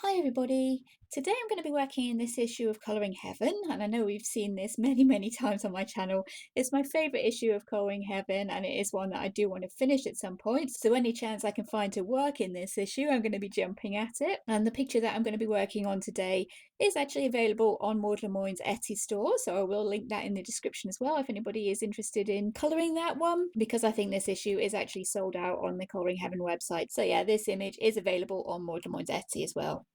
Hi everybody. Today I'm going to be working in this issue of Colouring Heaven, and I know we've seen this many times on my channel. It's my favourite issue of Colouring Heaven, and it is one that I do want to finish at some point. So any chance I can find to work in this issue, I'm going to be jumping at it. And the picture that I'm going to be working on today is actually available on Maude Lamoine's Etsy store, so I will link that in the description as well if anybody is interested in colouring that one, because I think this issue is actually sold out on the Colouring Heaven website. So yeah, this image is available on Maude Lamoine's Etsy as well.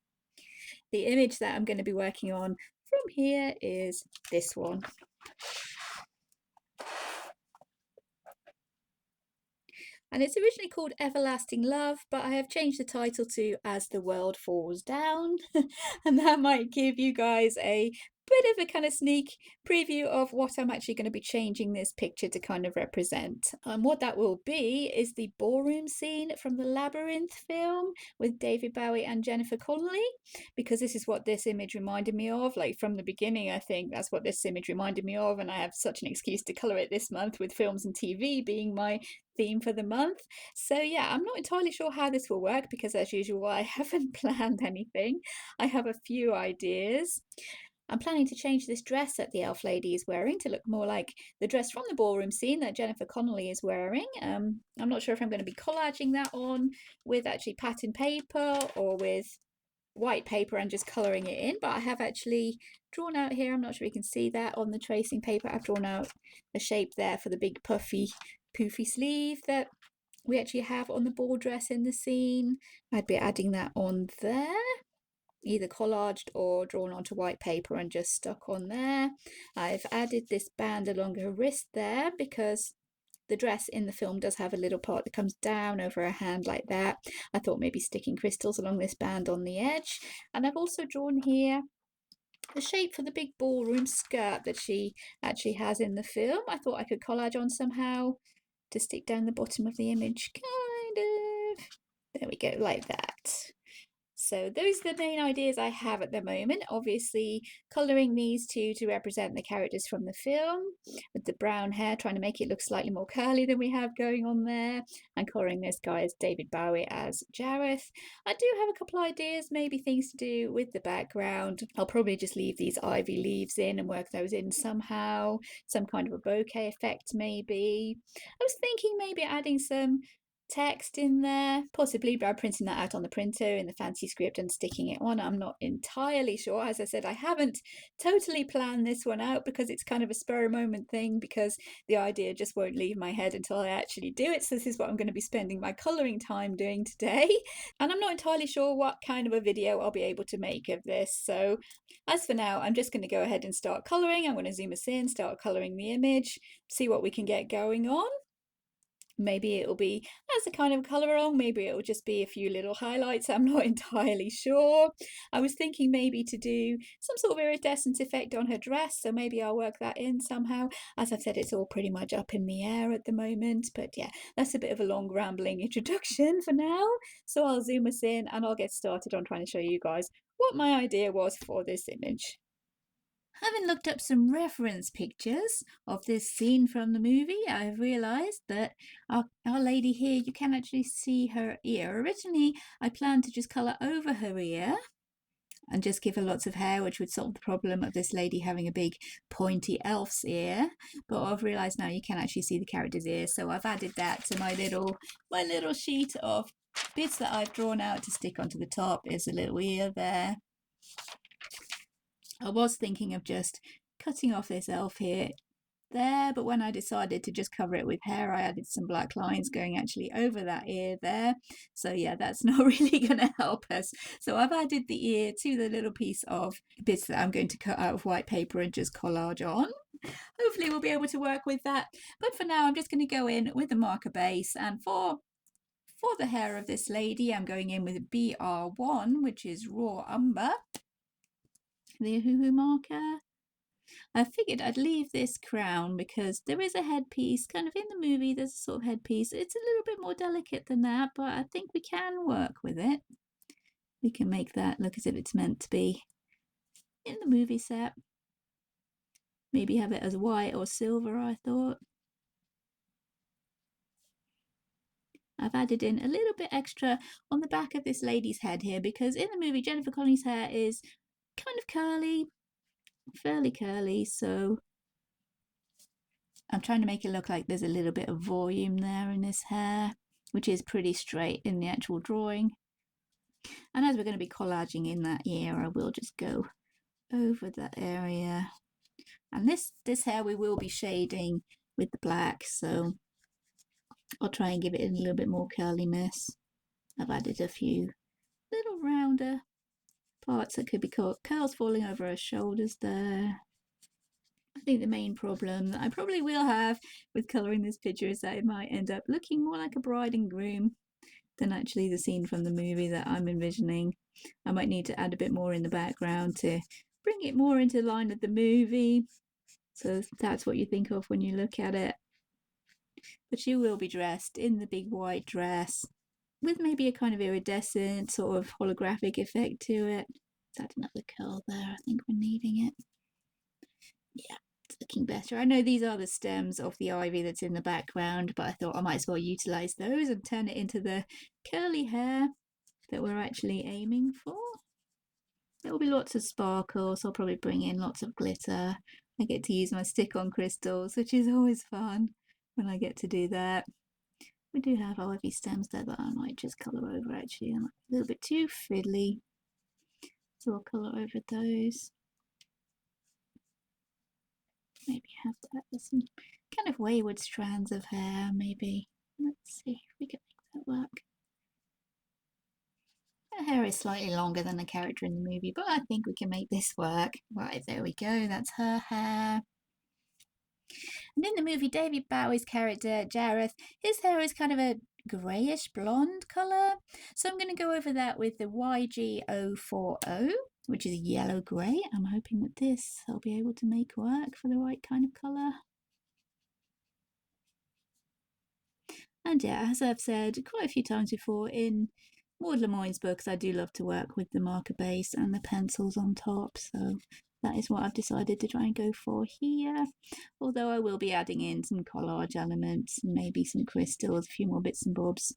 The image that I'm going to be working on from here is this one. And it's originally called Everlasting Love, but I have changed the title to As the World Falls Down. And that might give you guys a bit of a kind of sneak preview of what I'm actually going to be changing this picture to kind of represent. What that will be is the ballroom scene from the Labyrinth film with David Bowie and Jennifer Connelly, because this is what this image reminded me of. Like from the beginning, I think that's what this image reminded me of, and I have such an excuse to colour it this month with films and TV being my theme for the month. So yeah, I'm not entirely sure how this will work because as usual I haven't planned anything. I have a few ideas. I'm planning to change this dress that the elf lady is wearing to look more like the dress from the ballroom scene that Jennifer Connelly is wearing. I'm not sure if I'm going to be collaging that on with actually pattern paper or with white paper and just colouring it in, but I have actually drawn out here, I'm not sure you can see that on the tracing paper, I've drawn out a shape there for the big poofy sleeve that we actually have on the ball dress in the scene. I'd be adding that on there, either collaged or drawn onto white paper and just stuck on there. I've added this band along her wrist there because the dress in the film does have a little part that comes down over her hand like that. I thought maybe sticking crystals along this band on the edge. And I've also drawn here the shape for the big ballroom skirt that she actually has in the film. I thought I could collage on somehow to stick down the bottom of the image, kind of. There we go, like that. So those are the main ideas I have at the moment. Obviously colouring these two to represent the characters from the film with the brown hair, trying to make it look slightly more curly than we have going on there, and colouring this guy as David Bowie as Jareth. I do have a couple ideas, maybe things to do with the background. I'll probably just leave these ivy leaves in and work those in somehow, some kind of a bouquet effect maybe. I was thinking maybe adding some text in there, possibly by printing that out on the printer in the fancy script and sticking it on. I'm not entirely sure. As I said, I haven't totally planned this one out because it's kind of a spur of moment thing, because the idea just won't leave my head until I actually do it. So this is what I'm going to be spending my colouring time doing today. And I'm not entirely sure what kind of a video I'll be able to make of this. So as for now, I'm just going to go ahead and start colouring. I'm going to zoom us in, start colouring the image, see what we can get going on. Maybe it'll be as a kind of colour along, maybe it'll just be a few little highlights, I'm not entirely sure. I was thinking maybe to do some sort of iridescent effect on her dress, so maybe I'll work that in somehow. As I've said, it's all pretty much up in the air at the moment, but yeah, that's a bit of a long rambling introduction for now. So I'll zoom us in and I'll get started on trying to show you guys what my idea was for this image. Having looked up some reference pictures of this scene from the movie, I've realised that our lady here, you can actually see her ear. Originally, I planned to just colour over her ear and just give her lots of hair, which would solve the problem of this lady having a big pointy elf's ear. But I've realised now you can actually see the character's ear, so I've added that to my little sheet of bits that I've drawn out to stick onto the top. There's a little ear there. I was thinking of just cutting off this elf here there, but when I decided to just cover it with hair, I added some black lines going actually over that ear there. So yeah, that's not really going to help us. So I've added the ear to the little piece of bits that I'm going to cut out of white paper and just collage on. Hopefully we'll be able to work with that. But for now, I'm just going to go in with the marker base, and for the hair of this lady, I'm going in with BR1, which is raw umber. The hoo-hoo marker. I figured I'd leave this crown because there is a headpiece, kind of in the movie there's a sort of headpiece. It's a little bit more delicate than that, but I think we can work with it. We can make that look as if it's meant to be in the movie set. Maybe have it as white or silver, I thought. I've added in a little bit extra on the back of this lady's head here, because in the movie Jennifer Connelly's hair is kind of curly, fairly curly, so I'm trying to make it look like there's a little bit of volume there in this hair, which is pretty straight in the actual drawing. And as we're going to be collaging in that ear, I will just go over that area. And this hair we will be shading with the black, so I'll try and give it a little bit more curliness. I've added a few little rounder parts that could be curls falling over her shoulders there. I think the main problem that I probably will have with colouring this picture is that it might end up looking more like a bride and groom than actually the scene from the movie that I'm envisioning. I might need to add a bit more in the background to bring it more into line with the movie. So that's what you think of when you look at it. But she will be dressed in the big white dress with maybe a kind of iridescent sort of holographic effect to it. Let's add another curl there. I think we're needing it. Yeah, it's looking better. I know these are the stems of the ivy that's in the background, but I thought I might as well utilize those and turn it into the curly hair that we're actually aiming for. There will be lots of sparkle, so I'll probably bring in lots of glitter. I get to use my stick-on crystals, which is always fun when I get to do that. We do have ivy stems there that I might just colour over actually. I'm a little bit too fiddly, so I'll colour over those. Maybe have that with some kind of wayward strands of hair, maybe. Let's see if we can make that work. Her hair is slightly longer than the character in the movie, but I think we can make this work. Right, there we go, that's her hair. And in the movie, David Bowie's character, Jareth, his hair is kind of a greyish blonde colour. So I'm going to go over that with the YG040, which is yellow grey. I'm hoping that this I'll be able to make work for the right kind of colour. And yeah, as I've said quite a few times before, in Maude Lamoine's books, I do love to work with the marker base and the pencils on top, so that is what I've decided to try and go for here. Although I will be adding in some collage elements, maybe some crystals, a few more bits and bobs,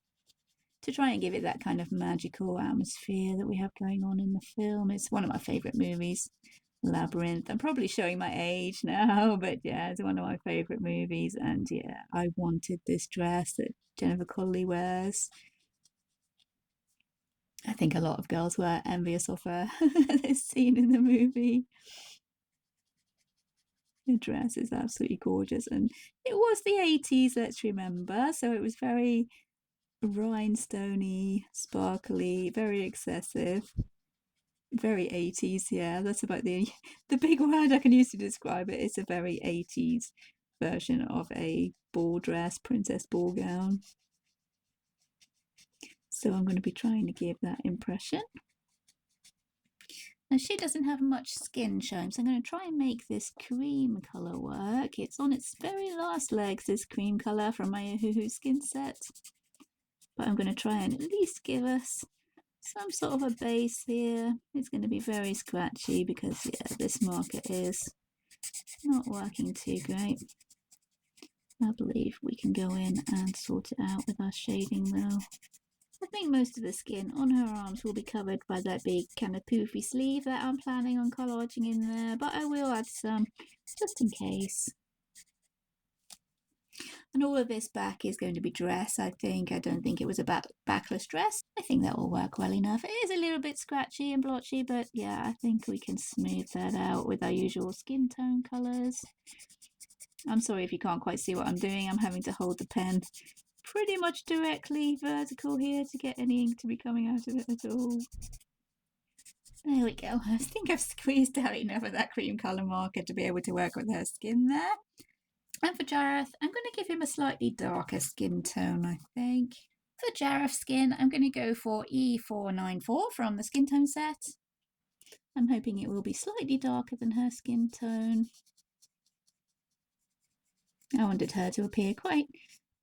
to try and give it that kind of magical atmosphere that we have going on in the film. It's one of my favourite movies, Labyrinth. I'm probably showing my age now, but yeah, it's one of my favourite movies. And yeah, I wanted this dress that Jennifer Connelly wears. I think a lot of girls were envious of her this scene in the movie. The dress is absolutely gorgeous, and it was the 80s, let's remember, so it was very rhinestoney, sparkly, very excessive, very 80s. Yeah, that's about the big word I can use to describe it. It's a very 80s version of a ball dress, princess ball gown. So I'm going to be trying to give that impression. Now she doesn't have much skin showing, so I'm going to try and make this cream colour work. It's on its very last legs, this cream colour from my Hoo skin set. But I'm going to try and at least give us some sort of a base here. It's going to be very scratchy because, yeah, this marker is not working too great. I believe we can go in and sort it out with our shading though. I think most of the skin on her arms will be covered by that big kind of poofy sleeve that I'm planning on collaging in there, but I will add some just in case. And all of this back is going to be dress, I think. I don't think it was a backless dress. I think that will work well enough. It is a little bit scratchy and blotchy, but yeah, I think we can smooth that out with our usual skin tone colours. I'm sorry if you can't quite see what I'm doing. I'm having to hold the pen pretty much directly vertical here to get any ink to be coming out of it at all. There we go. I think I've squeezed out enough of that cream colour marker to be able to work with her skin there. And for Jareth, I'm going to give him a slightly darker skin tone, I think. For Jareth's skin, I'm going to go for E494 from the skin tone set. I'm hoping it will be slightly darker than her skin tone. I wanted her to appear quite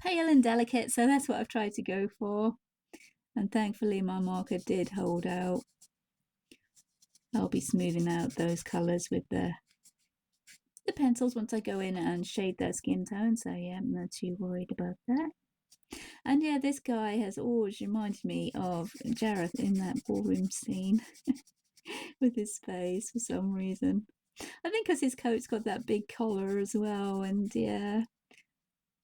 pale and delicate, so that's what I've tried to go for. And thankfully my marker did hold out. I'll be smoothing out those colours with the pencils once I go in and shade their skin tone, so yeah, I'm not too worried about that. And yeah, this guy has always reminded me of Jareth in that ballroom scene with his face for some reason. I think because his coat's got that big collar as well, and yeah,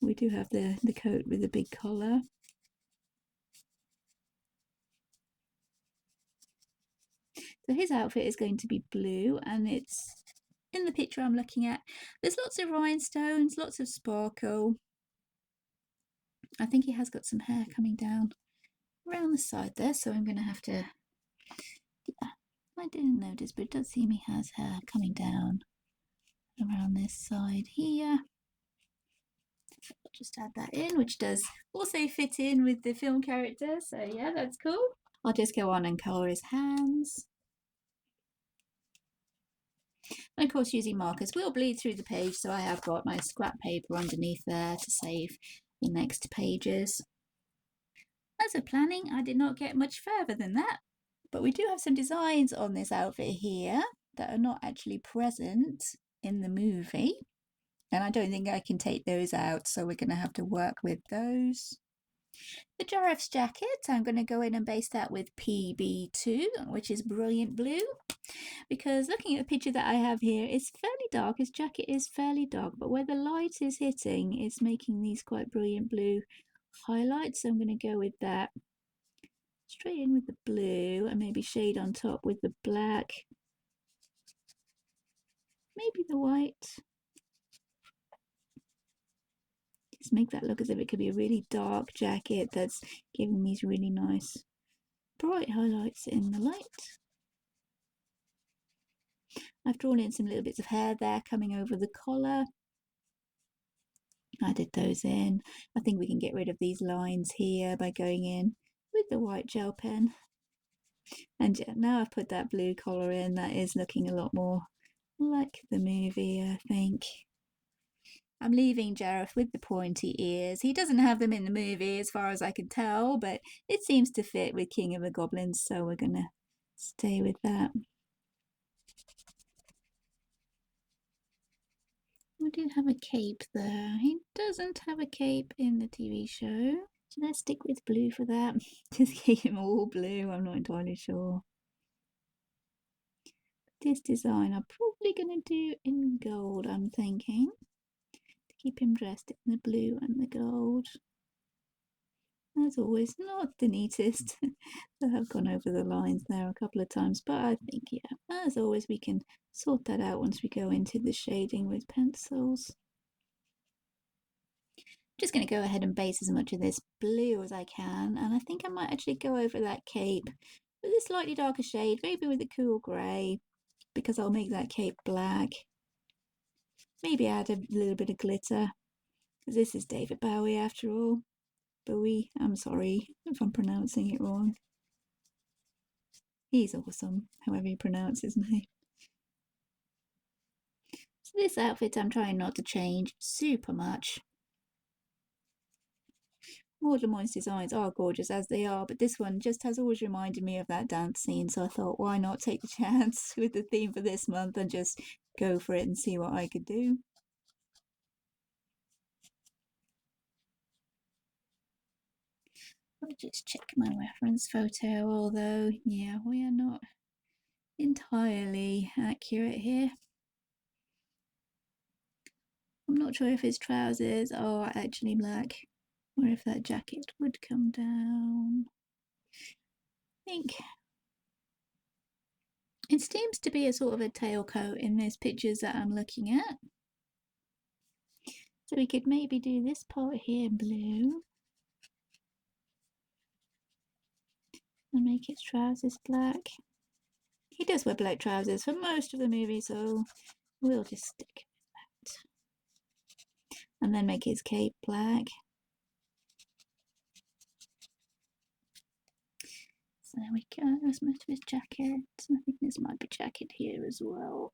we do have the coat with the big collar. So his outfit is going to be blue, and it's in the picture I'm looking at. There's lots of rhinestones, lots of sparkle. I think he has got some hair coming down around the side there, so I'm going to have to, yeah, I didn't notice, but it does seem he has hair coming down around this side here. I'll just add that in, which does also fit in with the film character, so yeah, that's cool. I'll just go on and colour his hands. And of course, using markers will bleed through the page, so I have got my scrap paper underneath there to save the next pages. As for planning, I did not get much further than that, but we do have some designs on this outfit here that are not actually present in the movie, and I don't think I can take those out, so we're going to have to work with those. The Jareth's jacket, I'm going to go in and base that with PB2, which is brilliant blue, because looking at the picture that I have here, it's fairly dark. His jacket is fairly dark, but where the light is hitting, it's making these quite brilliant blue highlights, so I'm going to go with that. Straight in with the blue and maybe shade on top with the black. Maybe the white. Just make that look as if it could be a really dark jacket that's giving these really nice bright highlights in the light. I've drawn in some little bits of hair there coming over the collar. Added those in. I think we can get rid of these lines here by going in with the white gel pen. And now I've put that blue collar in, that is looking a lot more like the movie, I think. I'm leaving Jareth with the pointy ears. He doesn't have them in the movie as far as I can tell, but it seems to fit with King of the Goblins, so we're going to stay with that. We do have a cape there. He doesn't have a cape in the TV show. So let's stick with blue for that. Just keep him all blue, I'm not entirely sure. This design I'm probably going to do in gold, I'm thinking. To keep him dressed in the blue and the gold. As always, not the neatest. I have gone over the lines there a couple of times, but I think, yeah, as always, we can sort that out once we go into the shading with pencils. Just going to go ahead and base as much of this blue as I can, and I think I might actually go over that cape with a slightly darker shade, maybe with a cool grey, because I'll make that cape black. Maybe add a little bit of glitter, because this is David Bowie after all. Bowie, I'm sorry if I'm pronouncing it wrong. He's awesome, however you pronounce his name. So this outfit I'm trying not to change super much. Maude Lamoine's designs are gorgeous as they are, but this one just has always reminded me of that dance scene, so I thought, why not take the chance with the theme for this month and just go for it and see what I could do. I'll just check my reference photo, although, yeah, we are not entirely accurate here. I'm not sure if his trousers are actually black or if that jacket would come down. I think it seems to be a sort of a tailcoat in these pictures that I'm looking at. So we could maybe do this part here in blue and make his trousers black. He does wear black trousers for most of the movie, so we'll just stick with that. And then make his cape black. So there we go, that's most of his jacket. I think this might be jacket here as well.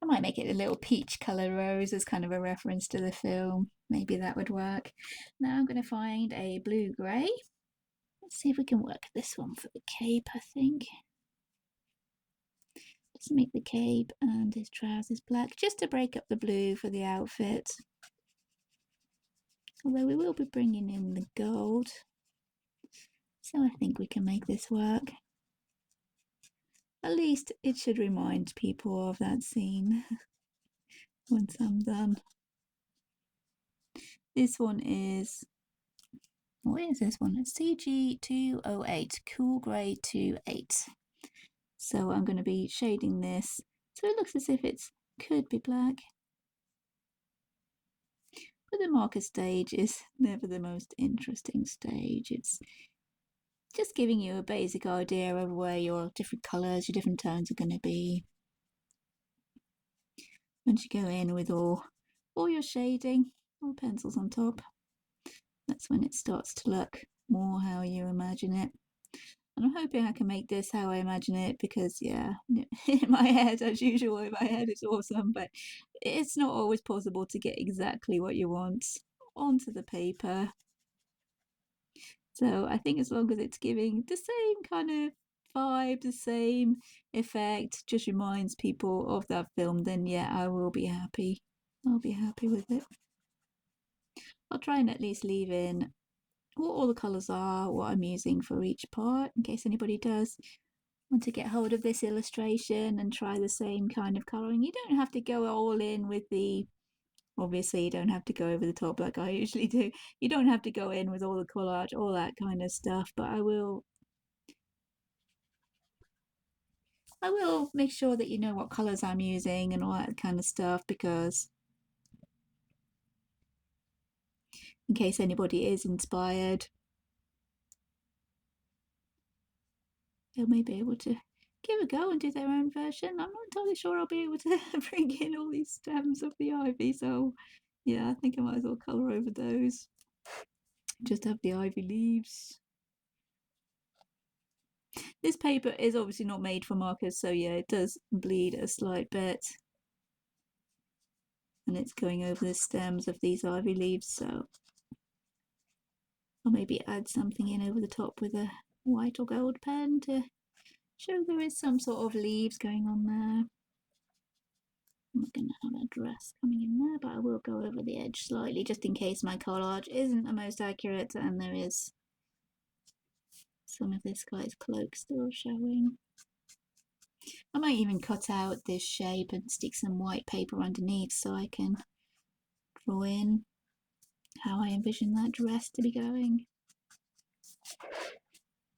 I might make it a little peach colour rose as kind of a reference to the film. Maybe that would work. Now I'm going to find a blue-grey. Let's see if we can work this one for the cape, I think. Just make the cape and his trousers black, just to break up the blue for the outfit. Although we will be bringing in the gold. So I think we can make this work. At least it should remind people of that scene once I'm done. This one is, what is this one? It's CG208, Cool Grey 28. So I'm going to be shading this so it looks as if it could be black. But the marker stage is never the most interesting stage. It's just giving you a basic idea of where your different colours, your different tones are going to be. Once you go in with all your shading, all pencils on top, that's when it starts to look more how you imagine it. And I'm hoping I can make this how I imagine it, because yeah, in my head, as usual, in my head it's awesome, but it's not always possible to get exactly what you want onto the paper. So I think as long as it's giving the same kind of vibe, the same effect, just reminds people of that film, then yeah, I will be happy. I'll be happy with it. I'll try and at least leave in what all the colours are, what I'm using for each part, in case anybody does want to get hold of this illustration and try the same kind of colouring. You don't have to go all in with the, obviously you don't have to go over the top like I usually do. You don't have to go in with all the collage, all that kind of stuff, but I will make sure that you know what colours I'm using and all that kind of stuff, because in case anybody is inspired, they may be able to give a go and do their own version. I'm not entirely sure I'll be able to bring in all these stems of the ivy, so yeah, I think I might as well colour over those. Just have the ivy leaves. This paper is obviously not made for markers, so yeah, it does bleed a slight bit. And it's going over the stems of these ivy leaves, so I'll maybe add something in over the top with a white or gold pen to show there is some sort of leaves going on there. I'm not going to have a dress coming in there, but I will go over the edge slightly just in case my collage isn't the most accurate and there is some of this guy's cloak still showing. I might even cut out this shape and stick some white paper underneath so I can draw in how I envision that dress to be going.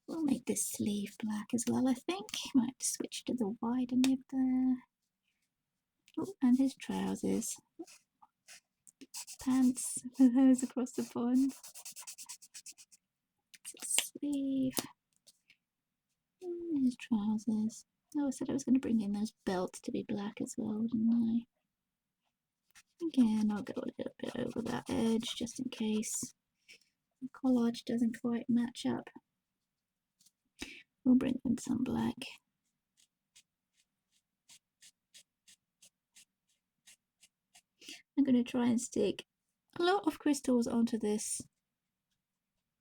We'll make this sleeve black as well, I think. Might have to switch to the wide nib there. Oh, and his trousers. Pants for those across the pond. Sleeve. And his trousers. Oh, I said I was going to bring in those belts to be black as well, didn't I? Again, I'll go a little bit over that edge just in case the collage doesn't quite match up. We'll bring in some black. I'm going to try and stick a lot of crystals onto this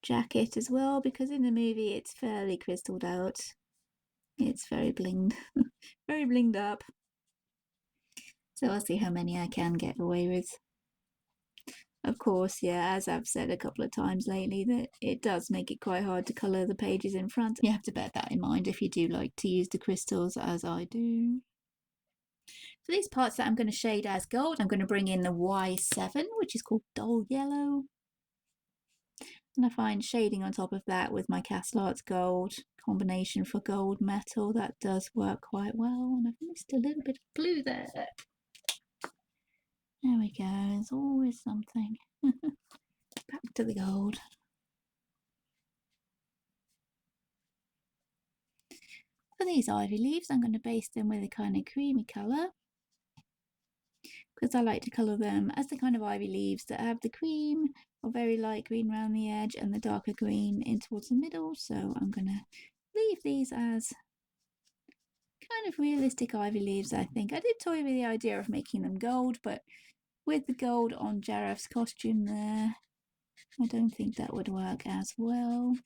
jacket as well, because in the movie it's fairly crystalled out. It's very blinged, very blinged up. So I'll see how many I can get away with. Of course, yeah, as I've said a couple of times lately, that it does make it quite hard to colour the pages in front. You have to bear that in mind if you do like to use the crystals, as I do. For these parts that I'm going to shade as gold, I'm going to bring in the Y7, which is called Dull Yellow. And I find shading on top of that with my Castle Arts Gold combination for gold metal, that does work quite well. And I've missed a little bit of blue there. There we go, there's always something. Back to the gold. For these ivy leaves, I'm going to base them with a kind of creamy colour, because I like to colour them as the kind of ivy leaves that have the cream or very light green around the edge and the darker green in towards the middle. So I'm going to leave these as kind of realistic ivy leaves, I think. I did toy with the idea of making them gold, but with the gold on Jareth's costume there, I don't think that would work as well.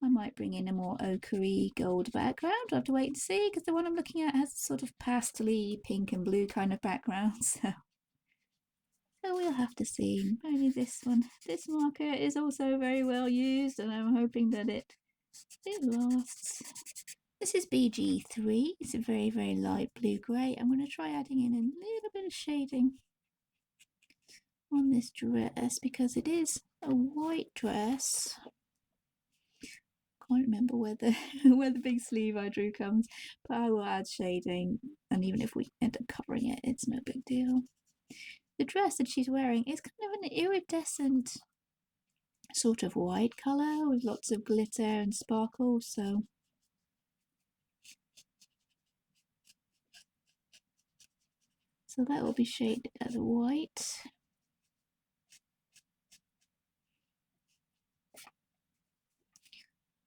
I might bring in a more ochre gold background. I'll have to wait and see, because the one I'm looking at has sort of pastel-y pink and blue kind of background. So So we'll have to see. Only this one. This marker is also very well used, and I'm hoping that it lasts. This is BG3. It's a very, very light blue-grey. I'm going to try adding in a little bit of shading on this dress because it is a white dress. Can't remember where the where the big sleeve I drew comes, but I will add shading, and even if we end up covering it, it's no big deal. The dress that she's wearing is kind of an iridescent sort of white colour with lots of glitter and sparkle, so that will be shaded as white.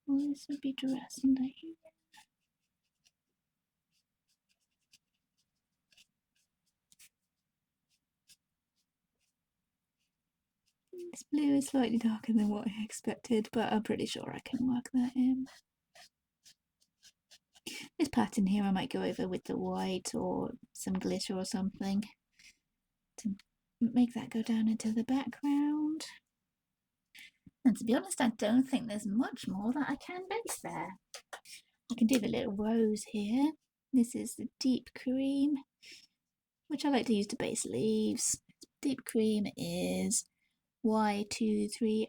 Well, this would be dress under here. This blue is slightly darker than what I expected, but I'm pretty sure I can work that in. This pattern here I might go over with the white or some glitter or something to make that go down into the background. And to be honest, I don't think there's much more that I can base there. I can do the little rose here. This is the deep cream, which I like to use to base leaves. Deep cream is Y230.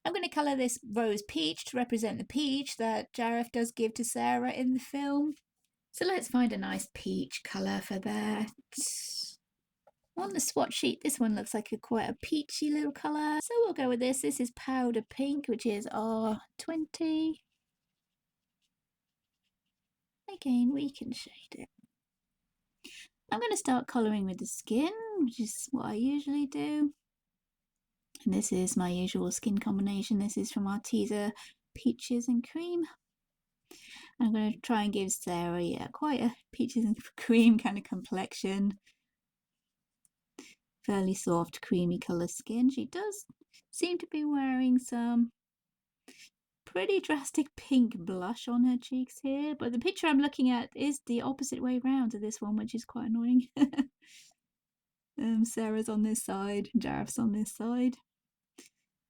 I'm going to colour this rose peach to represent the peach that Jareth does give to Sarah in the film. So let's find a nice peach colour for that. On the swatch sheet, this one looks like quite a peachy little colour. So we'll go with this. This is powder pink, which is R20. Again, we can shade it. I'm going to start colouring with the skin, which is what I usually do. And this is my usual skin combination. This is from Arteza Peaches and Cream. I'm going to try and give Sarah, quite a peaches and cream kind of complexion. Fairly soft, creamy colour skin. She does seem to be wearing some pretty drastic pink blush on her cheeks here, but the picture I'm looking at is the opposite way round to this one, which is quite annoying. Sarah's on this side, Jareth's on this side,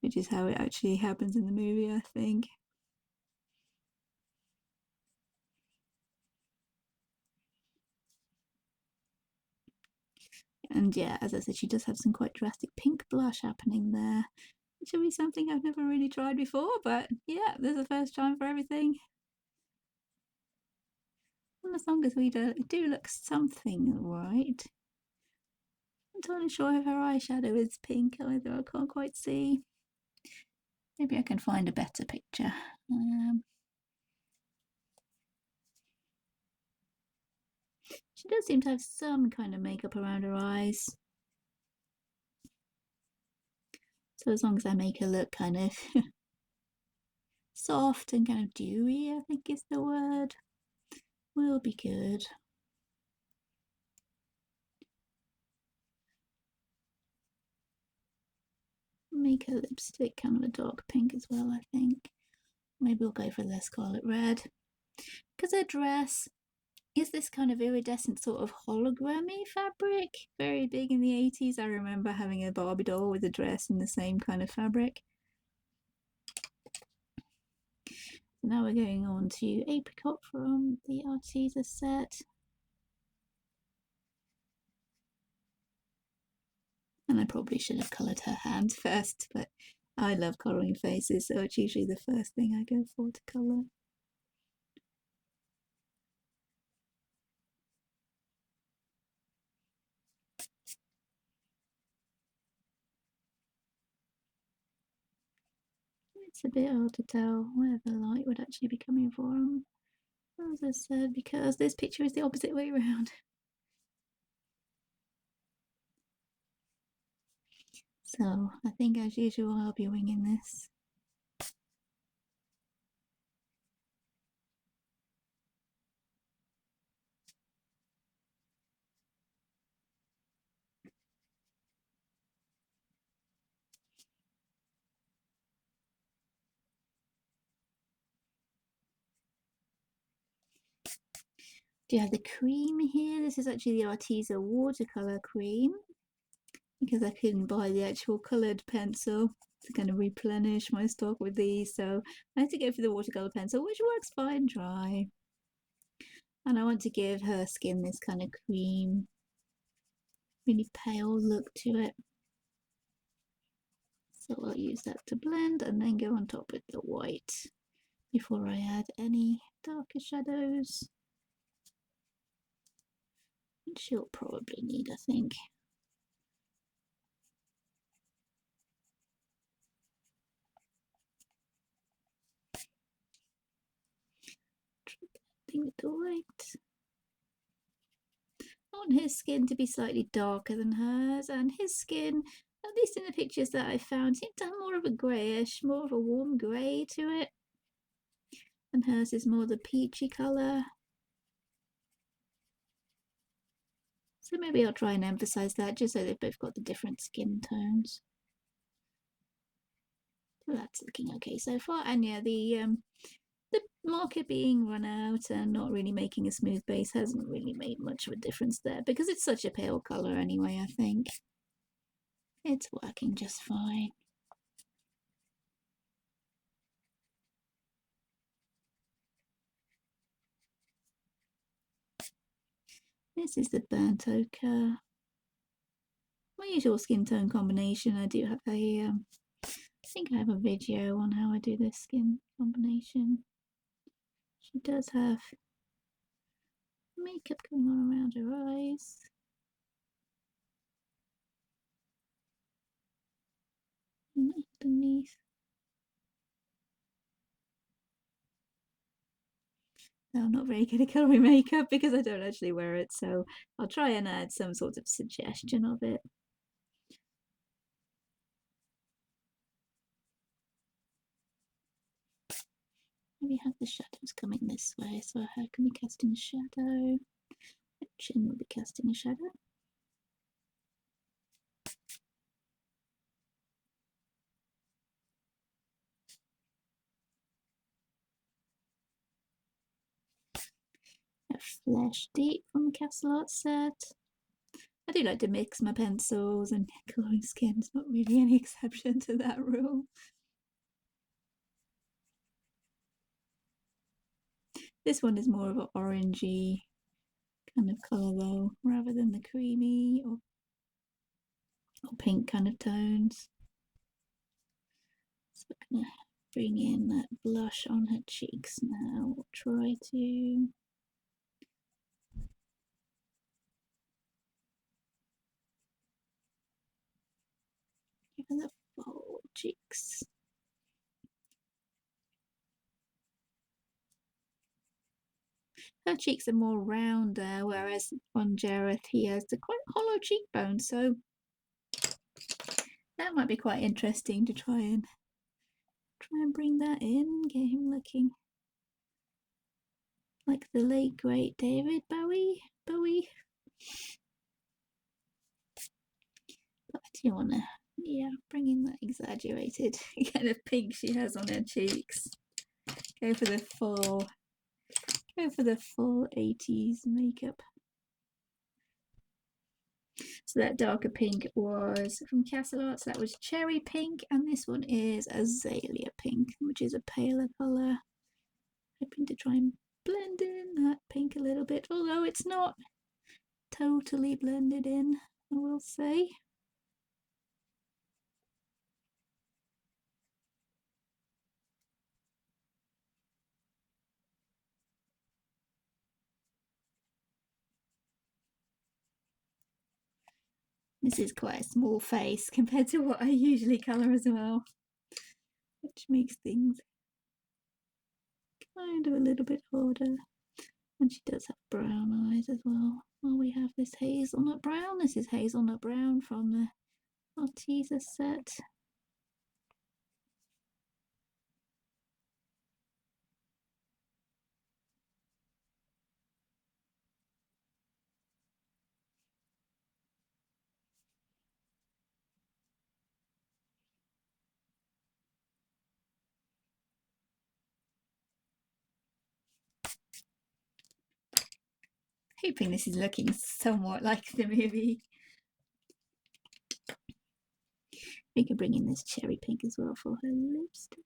which is how it actually happens in the movie, I think. And yeah, as I said, she does have some quite drastic pink blush happening there, which will be something I've never really tried before, but yeah, there's a first time for everything. And as long as we do look something right. I'm not sure if her eyeshadow is pink either, I can't quite see. Maybe I can find a better picture. She does seem to have some kind of makeup around her eyes. So as long as I make her look kind of soft and kind of dewy, I think is the word, will be good. Make her lipstick kind of a dark pink as well, I think. Maybe we'll go for the scarlet red. Because her dress is this kind of iridescent sort of hologrammy fabric. Very big in the 80s. I remember having a Barbie doll with a dress in the same kind of fabric. Now we're going on to Apricot from the Arteza set. And I probably should have coloured her hand first, but I love colouring faces, so it's usually the first thing I go for to colour. It's a bit hard to tell where the light would actually be coming from, as I said, because this picture is the opposite way around. So I think as usual I'll be winging this. Do you have the cream here? This is actually the Arteza watercolour cream. because I couldn't buy the actual coloured pencil to kind of replenish my stock with these, so I had to go for the watercolour pencil, which works fine dry. And I want to give her skin this kind of cream, really pale look to it. So I'll use that to blend and then go on top with the white before I add any darker shadows, which she'll probably need, I think. With the white. I want his skin to be slightly darker than hers, and his skin, at least in the pictures that I found, seemed to have more of a greyish, more of a warm grey to it. And hers is more the peachy colour. So maybe I'll try and emphasise that, just so they've both got the different skin tones. So that's looking okay so far. And yeah, the marker being run out and not really making a smooth base hasn't really made much of a difference there, because it's such a pale colour anyway. I think it's working just fine. This is the burnt ochre. My usual skin tone combination. I do have a I think I have a video on how I do this skin combination. She does have makeup going on around her eyes. And underneath. No, I'm not very good at colouring makeup because I don't actually wear it, so I'll try and add some sort of suggestion of it. Maybe have the shadows coming this way, so her can be casting a shadow. The chin will be casting a shadow. A Flesh Deep from the Castle Art set. I do like to mix my pencils, and colouring skin's not really any exception to that rule. This one is more of an orangey kind of colour though, rather than the creamy or pink kind of tones. So we're going to bring in that blush on her cheeks now. We'll try to give her the full cheeks. Her cheeks are more rounder, whereas on Jareth he has the quite hollow cheekbone, so that might be quite interesting to try and bring that in, get him looking like the late great David Bowie. But I do want to, yeah, bring in that exaggerated kind of pink she has on her cheeks. Go for the full 80s makeup. So that darker pink was from Castle Arts, that was cherry pink, and this one is azalea pink, which is a paler colour. Hoping to try and blend in that pink a little bit, although it's not totally blended in, I will say. This is quite a small face compared to what I usually colour as well, which makes things kind of a little bit harder. And she does have brown eyes as well. Well, we have this hazelnut brown. This is hazelnut brown from the Arteza set. Hoping this is looking somewhat like the movie. We can bring in this cherry pink as well for her lipstick.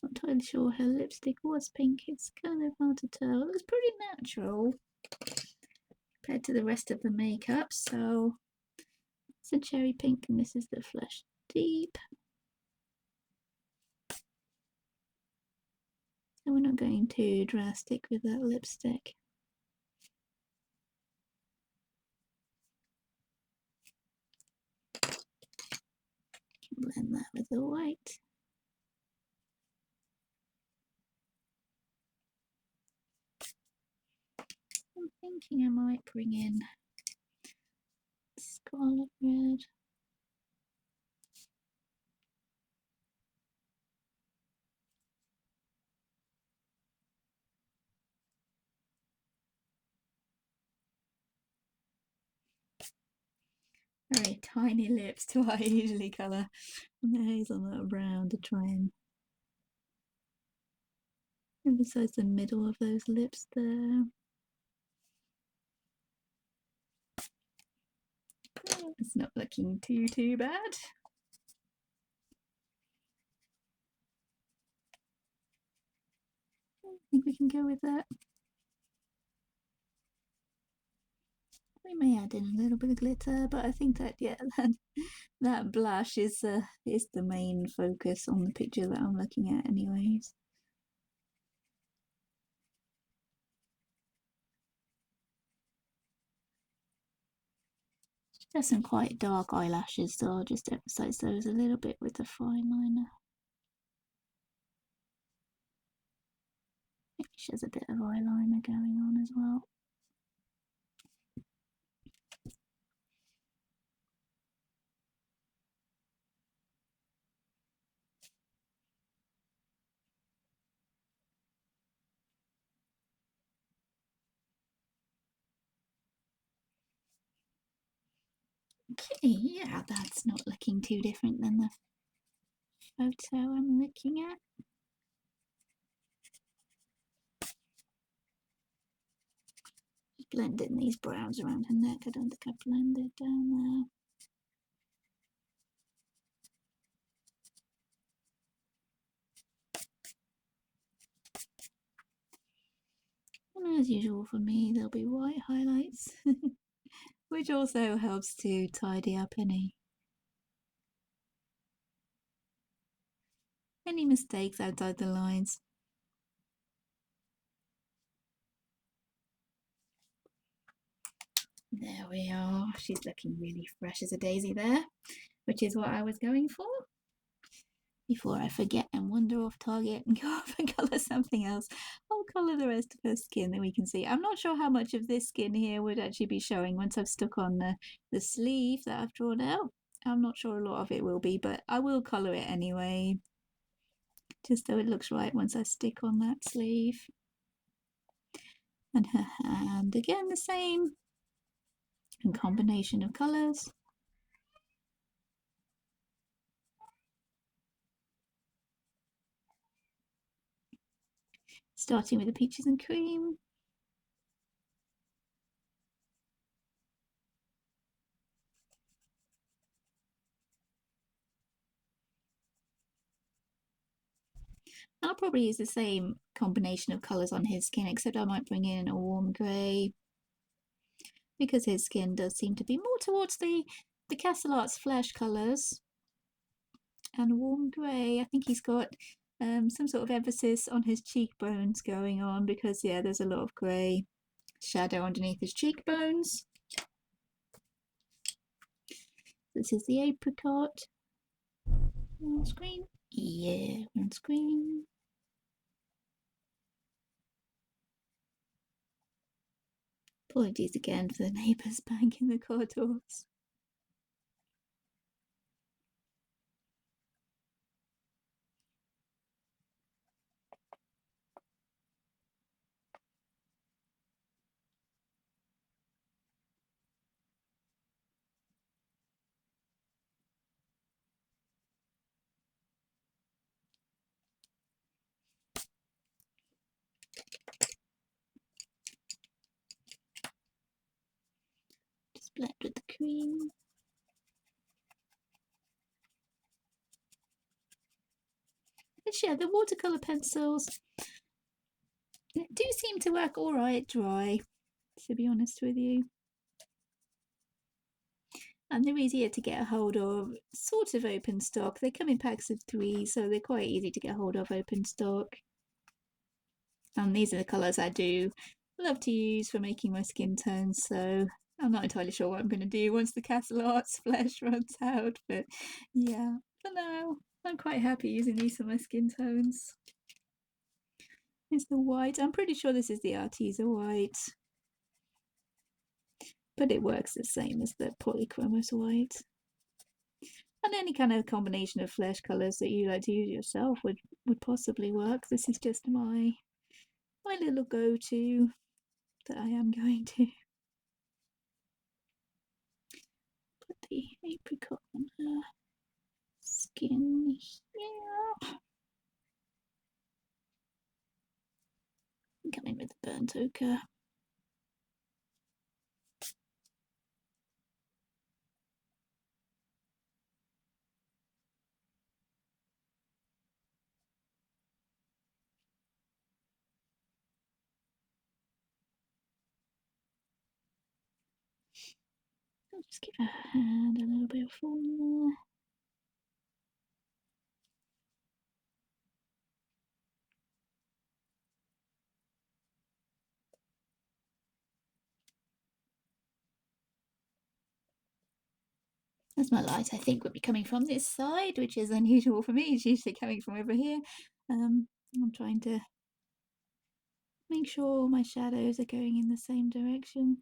Not entirely sure her lipstick was pink. It's kind of hard to tell. It looks pretty natural compared to the rest of the makeup. So it's a cherry pink and this is the Flush Deep. So we're not going too drastic with that lipstick. Blend that with the white. I'm thinking I might bring in Scarlet Red. Very tiny lips to what I usually colour on the hazelnut brown to try and emphasise the middle of those lips there. Oh, it's not looking too bad. I think we can go with that. We may add in a little bit of glitter, but I think that, yeah, that blush is the main focus on the picture that I'm looking at anyways. She has some quite dark eyelashes, so I'll just emphasise those a little bit with the fine liner. Maybe she has a bit of eyeliner going on as well. Okay, yeah, that's not looking too different than the photo I'm looking at. Just blend in these browns around her neck. I don't think I blended down there. And as usual for me, there'll be white highlights, which also helps to tidy up any mistakes outside the lines. There we are. She's looking really fresh as a daisy there, which is what I was going for. Before I forget and wander off target and go off and colour something else, I'll colour the rest of her skin that we can see. I'm not sure how much of this skin here would actually be showing once I've stuck on the sleeve that I've drawn out. I'm not sure a lot of it will be, but I will colour it anyway, just so it looks right once I stick on that sleeve. And her hand, again the same, and combination of colours. Starting with the peaches and cream. I'll probably use the same combination of colours on his skin, except I might bring in a warm grey, because his skin does seem to be more towards the Castle Arts flesh colours. And warm grey, I think he's got some sort of emphasis on his cheekbones going on, because yeah, there's a lot of grey shadow underneath his cheekbones. This is the apricot. On screen? Yeah, on screen. Apologies again for the neighbours banging the car doors. blend with the cream. But yeah, the watercolour pencils do seem to work all right dry, to be honest with you. And they're easier to get a hold of, sort of open stock. They come in packs of 3, so they're quite easy to get hold of open stock. And these are the colours I do love to use for making my skin tones, so I'm not entirely sure what I'm going to do once the Castle Arts flesh runs out, but yeah, for now I'm quite happy using these for my skin tones. Here's the white. I'm pretty sure this is the Arteza white, but it works the same as the polychromos white. And any kind of combination of flesh colours that you like to use yourself would possibly work. This is just my little go-to that I am going to put the apricot on her skin here. Come in with the burnt ochre. I'll just give her hand a little bit of form there. As my light, I think, would be coming from this side, which is unusual for me. It's usually coming from over here. I'm trying to make sure all my shadows are going in the same direction.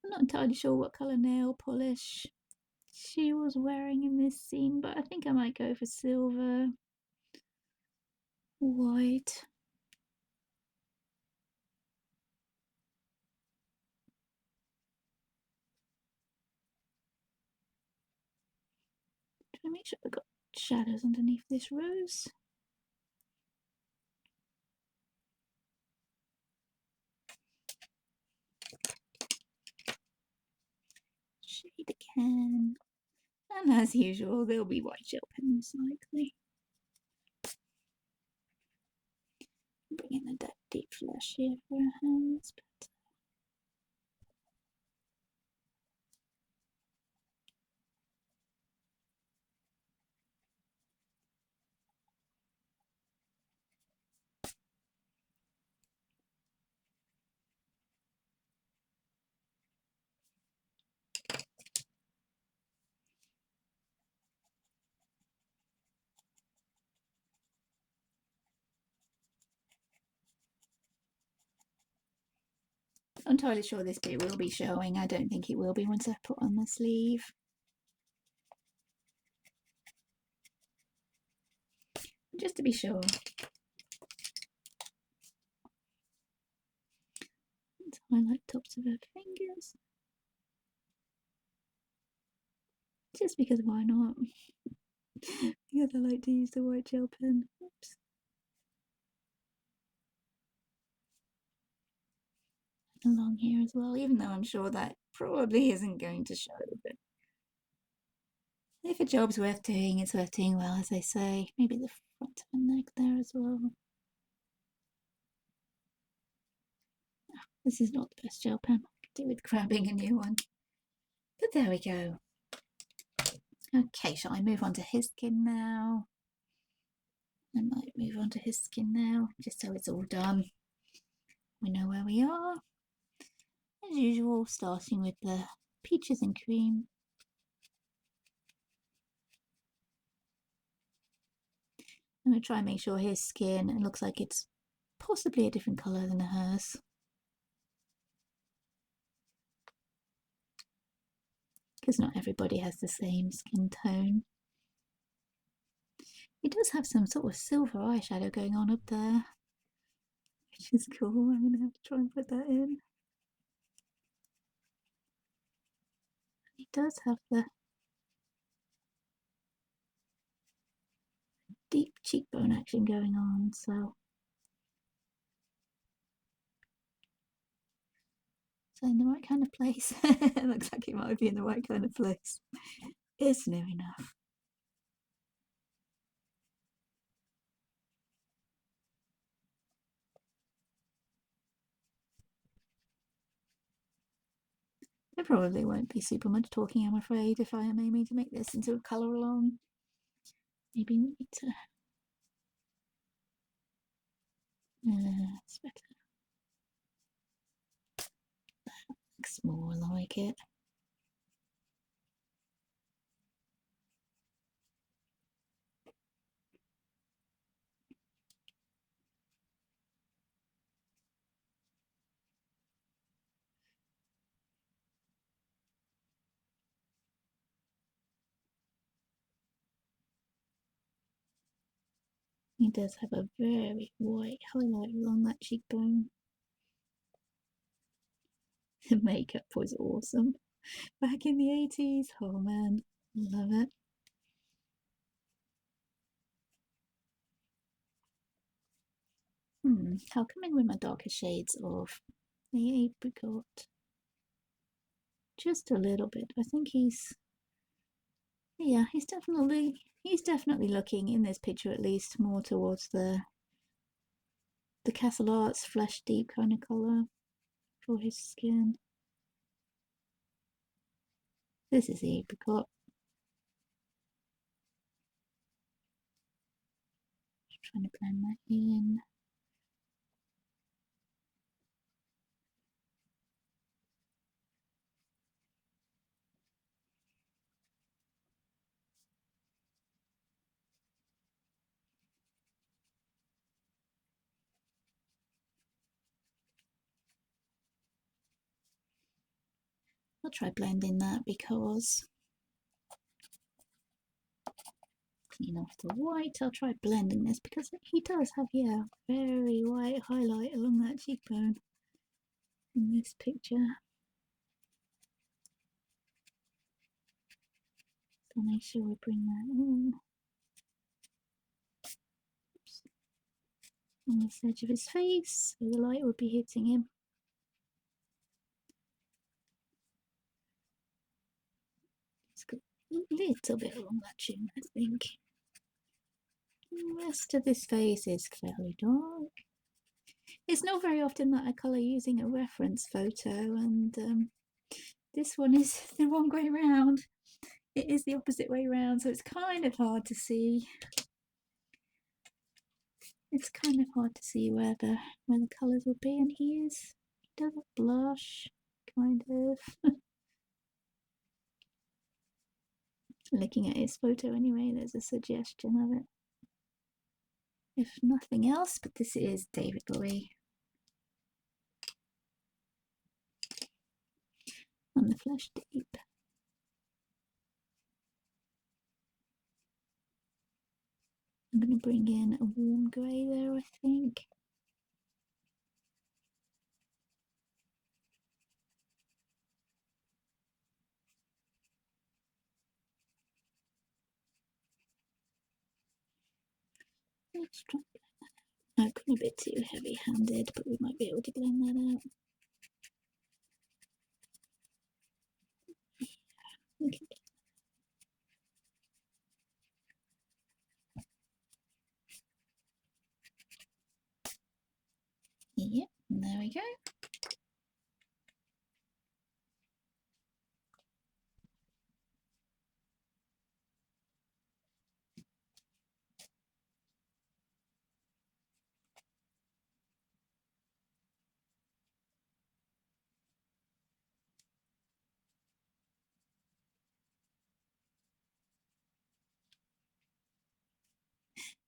I'm not entirely sure what colour nail polish she was wearing in this scene, but I think I might go for silver, white. Try to make sure I've got shadows underneath this rose. Shade again. And as usual, there'll be white gel pens likely. Bring in the deep flush here for her hands. I'm entirely sure this bit will be showing. I don't think it will be once I put on the sleeve. Just to be sure. Let's highlight tops of her fingers. Just because why not? Because I like to use the white gel pen. Oops. Along here as well, even though I'm sure that probably isn't going to show, but if a job's worth doing, it's worth doing well, as they say. Maybe the front of the neck there as well. Oh, this is not the best gel pen. I could do with grabbing a new one. But there we go. Okay, shall I move on to his skin now? I might move on to his skin now, just so it's all done. We know where we are. As usual, starting with the peaches and cream. I'm going to try and make sure his skin, it looks like it's possibly a different colour than hers. Because not everybody has the same skin tone. He does have some sort of silver eyeshadow going on up there, which is cool. I'm going to have to try and put that in. He does have the deep cheekbone action going on, so So in the right kind of place. It looks like it might be in the right kind of place. It's near enough. There probably won't be super much talking, I'm afraid, if I am aiming to make this into a colour along. Maybe we need to. It's better. That looks more like it. He does have a very white highlight along that cheekbone. The makeup was awesome. Back in the 80s. Oh man, love it. I'll come in with my darker shades of the apricot. Just a little bit. I think he's he's definitely looking in this picture at least more towards the Castle Arts flesh deep kind of colour for his skin. This is the apricot. Just trying to blend that in. I'll try blending that because clean off the white. I'll try blending this because he does have, yeah, very white highlight along that cheekbone in this picture. So make sure we bring that in. Oops. On this edge of his face, so the light would be hitting him. It's got a little bit along that chin, I think. The rest of his face is fairly dark. It's not very often that I colour using a reference photo, and this one is the wrong way round. It is the opposite way round, so it's kind of hard to see. It's kind of hard to see where the colours will be, and he does a blush, kind of. Looking at his photo anyway, there's a suggestion of it. If nothing else, but this is David Bowie. On the flesh deep. I'm going to bring in a warm grey there, I think. Let's try and blend that out. I've gone a bit too heavy-handed, but we might be able to blend that out. Okay. Yep, there we go.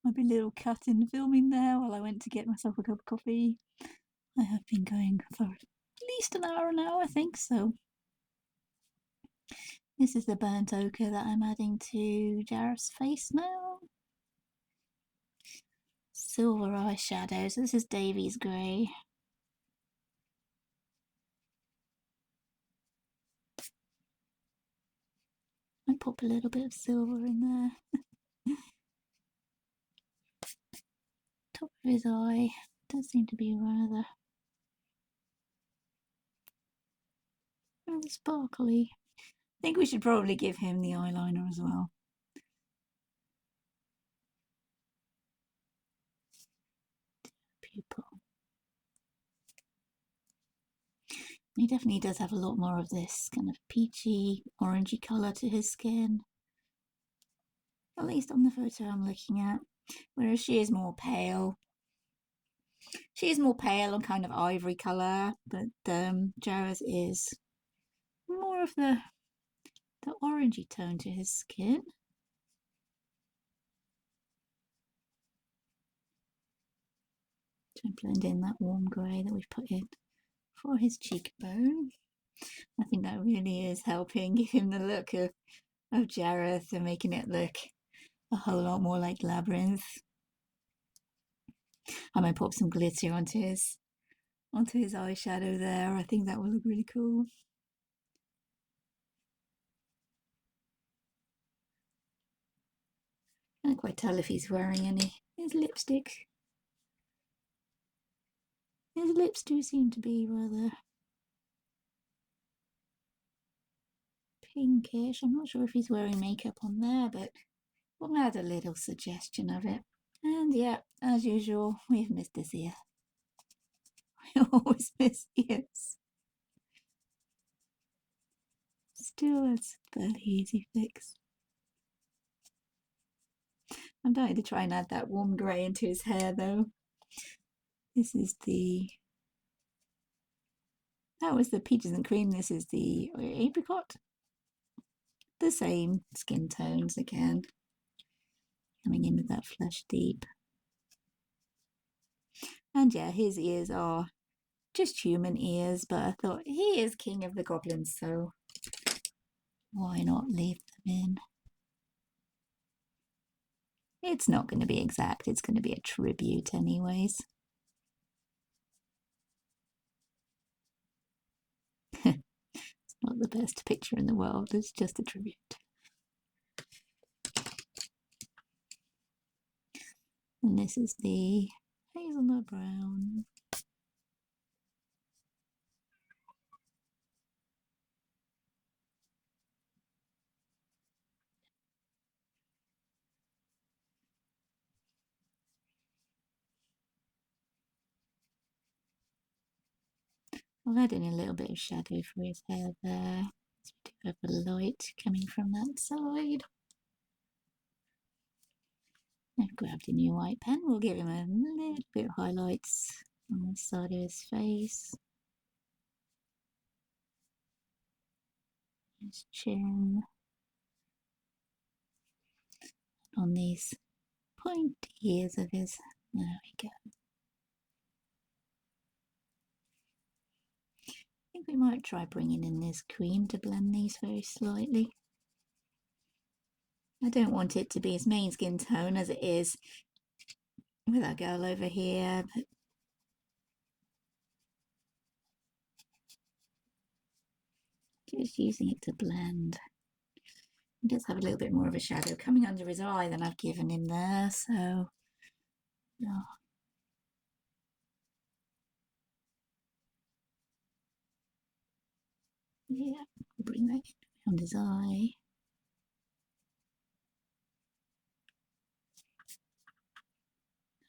Might be a little cut in filming there while I went to get myself a cup of coffee. I have been going for at least an hour now, I think, so. This is the burnt ochre that I'm adding to Jareth's face now. Silver eyeshadows. This is Davy's grey. I pop a little bit of silver in there. Top of his eye does seem to be rather Oh, sparkly. I think we should probably give him the eyeliner as well. Pupil. He definitely does have a lot more of this kind of peachy, orangey colour to his skin. At least on the photo I'm looking at. Whereas she is more pale. She is more pale and kind of ivory colour, but Jareth is more of the orangey tone to his skin. To blend in that warm grey that we've put in for his cheekbone. I think that really is helping give him the look of Jareth and making it look a whole lot more like Labyrinth. I might pop some glitter onto his eyeshadow there. I think that will look really cool. I can't quite tell if he's wearing his lipstick. His lips do seem to be rather pinkish. I'm not sure if he's wearing makeup on there, but we'll add a little suggestion of it. And yeah, as usual, we've missed this ear. I always miss ears. Still, it's a fairly easy fix. I'm dying to try and add that warm grey into his hair though. This is that was the peaches and cream. This is the apricot. The same skin tones again. Coming in with that flush deep. And yeah, his ears are just human ears, but I thought he is king of the goblins, so why not leave them in? It's not going to be exact, it's going to be a tribute anyways. It's not the best picture in the world, it's just a tribute. And this is the hazelnut brown. I'll add in a little bit of shadow for his hair there. So we do have a light coming from that side. I've grabbed a new white pen. We'll give him a little bit of highlights on the side of his face. His chin. On these pointy ears of his. There we go. I think we might try bringing in this cream to blend these very slightly. I don't want it to be his main skin tone as it is with our girl over here, but just using it to blend. He does have a little bit more of a shadow coming under his eye than I've given him there, so oh. Yeah, bring that around his eye.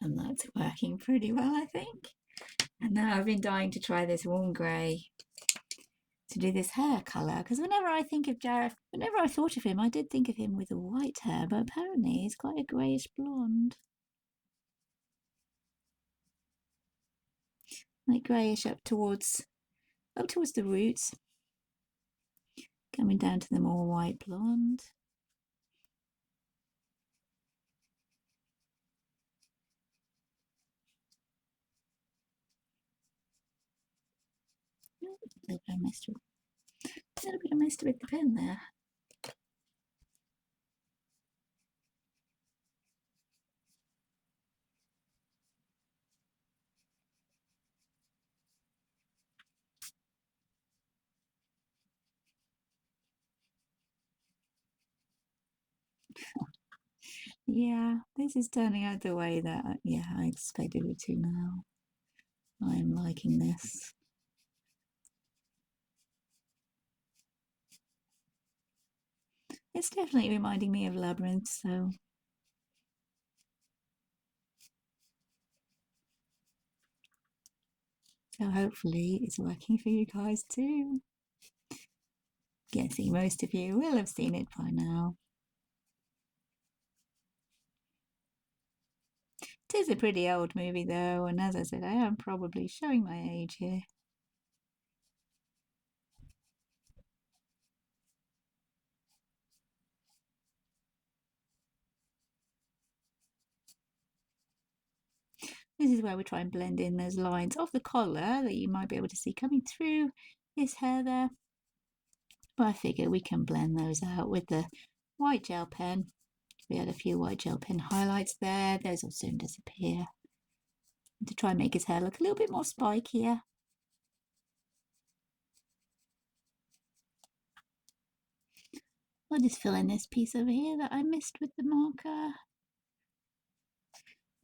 And that's working pretty well, I think. And now I've been dying to try this warm grey to do this hair colour, because whenever I think of Jareth, whenever I thought of him, I did think of him with a white hair, but apparently he's quite a greyish blonde. Like greyish up towards the roots, coming down to the more white blonde. A little bit of messed with the pen there. Yeah, this is turning out the way that I expected it to now. I'm liking this. It's definitely reminding me of Labyrinth, so hopefully it's working for you guys too. Guessing most of you will have seen it by now. It is a pretty old movie though, and as I said, I am probably showing my age here. This is where we try and blend in those lines of the collar that you might be able to see coming through his hair there. But I figure we can blend those out with the white gel pen. We had a few white gel pen highlights there. Those will soon disappear. To try and make his hair look a little bit more spikier. I'll just fill in this piece over here that I missed with the marker.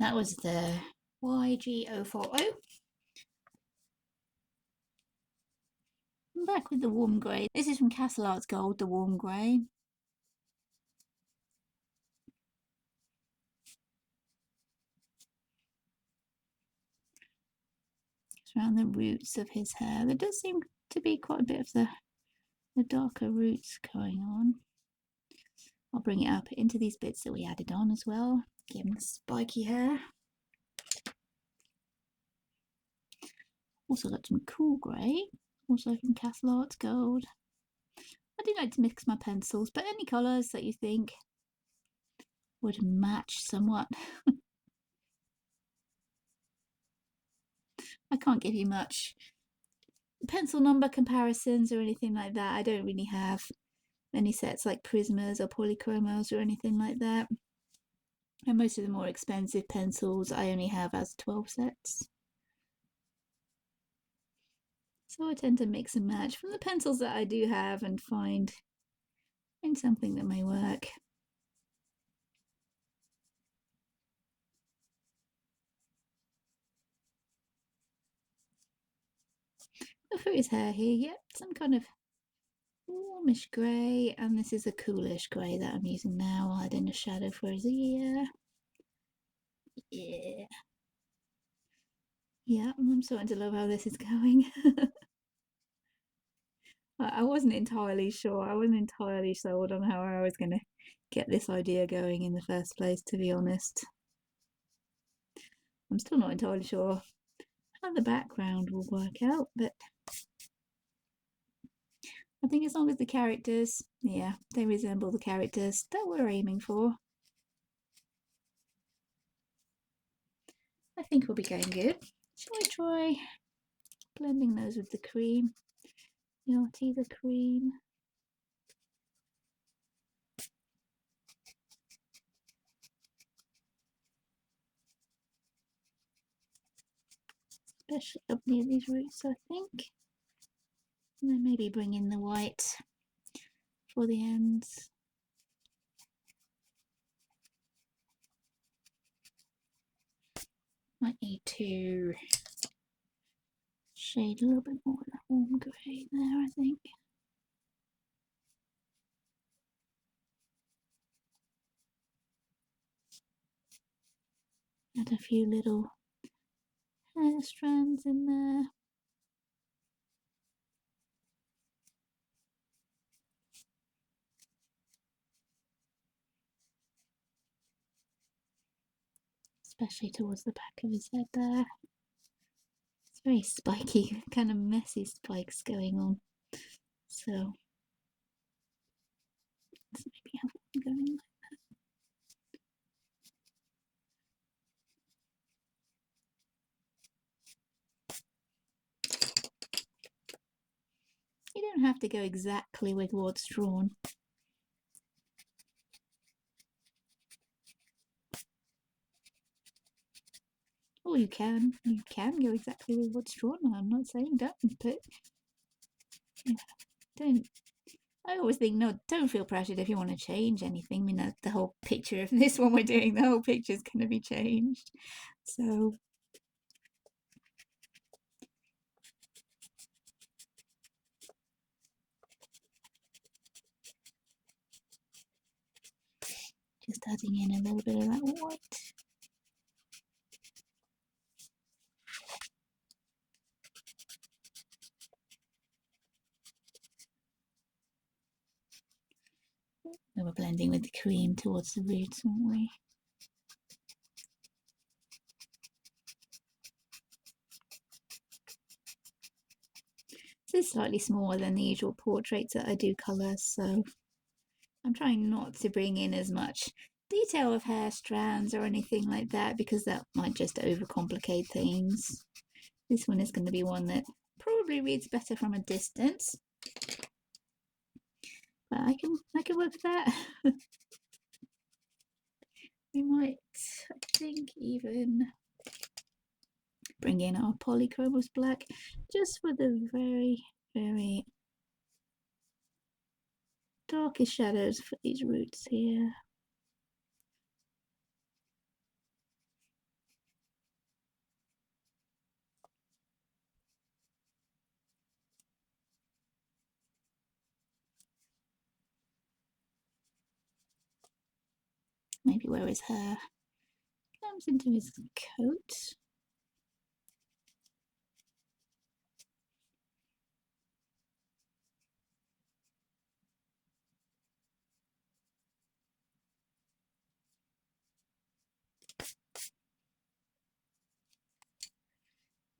That was the YG040. I'm back with the warm grey. This is from Castle Arts Gold, the warm grey. It's around the roots of his hair. There does seem to be quite a bit of the darker roots going on. I'll bring it up into these bits that we added on as well. Give him the spiky hair. Also got some cool grey, also from Castle Arts Gold. I do like to mix my pencils, but any colours that you think would match somewhat. I can't give you much pencil number comparisons or anything like that. I don't really have any sets like Prismas or Polychromos or anything like that. And most of the more expensive pencils I only have as 12 sets. So I tend to mix and match from the pencils that I do have and find something that may work. For his hair here, yep, some kind of warmish grey, and this is a coolish grey that I'm using now. I'll add in a shadow for his ear. Yeah. Yeah, I'm starting to love how this is going. I wasn't entirely sure. I wasn't entirely sold on how I was going to get this idea going in the first place, to be honest. I'm still not entirely sure how the background will work out, but I think as long as the characters, yeah, they resemble the characters that we're aiming for, I think we'll be going good. Shall we try blending those with the cream? The Arteza cream. Especially up near these roots, I think. And then maybe bring in the white for the ends. Might need to shade a little bit more of that warm grey there, I think. Add a few little hair strands in there. Especially towards the back of his head there. It's very spiky, kind of messy spikes going on. So let's maybe have one going like that. You don't have to go exactly with what's drawn. Or you can go exactly with what's drawn. I'm not saying don't, but don't. I always think, no, don't feel pressured if you want to change anything. I mean, the whole picture of this one we're doing, the whole picture is going to be changed. So Just adding in a little bit of that white. We were blending with the cream towards the roots, weren't we? This is slightly smaller than the usual portraits that I do colour, so I'm trying not to bring in as much detail of hair strands or anything like that, because that might just overcomplicate things. This one is going to be one that probably reads better from a distance, but I can work with that. We might, I think, even bring in our polychromos black just for the very, very darkest shadows for these roots here. Maybe where his hair comes into his coat.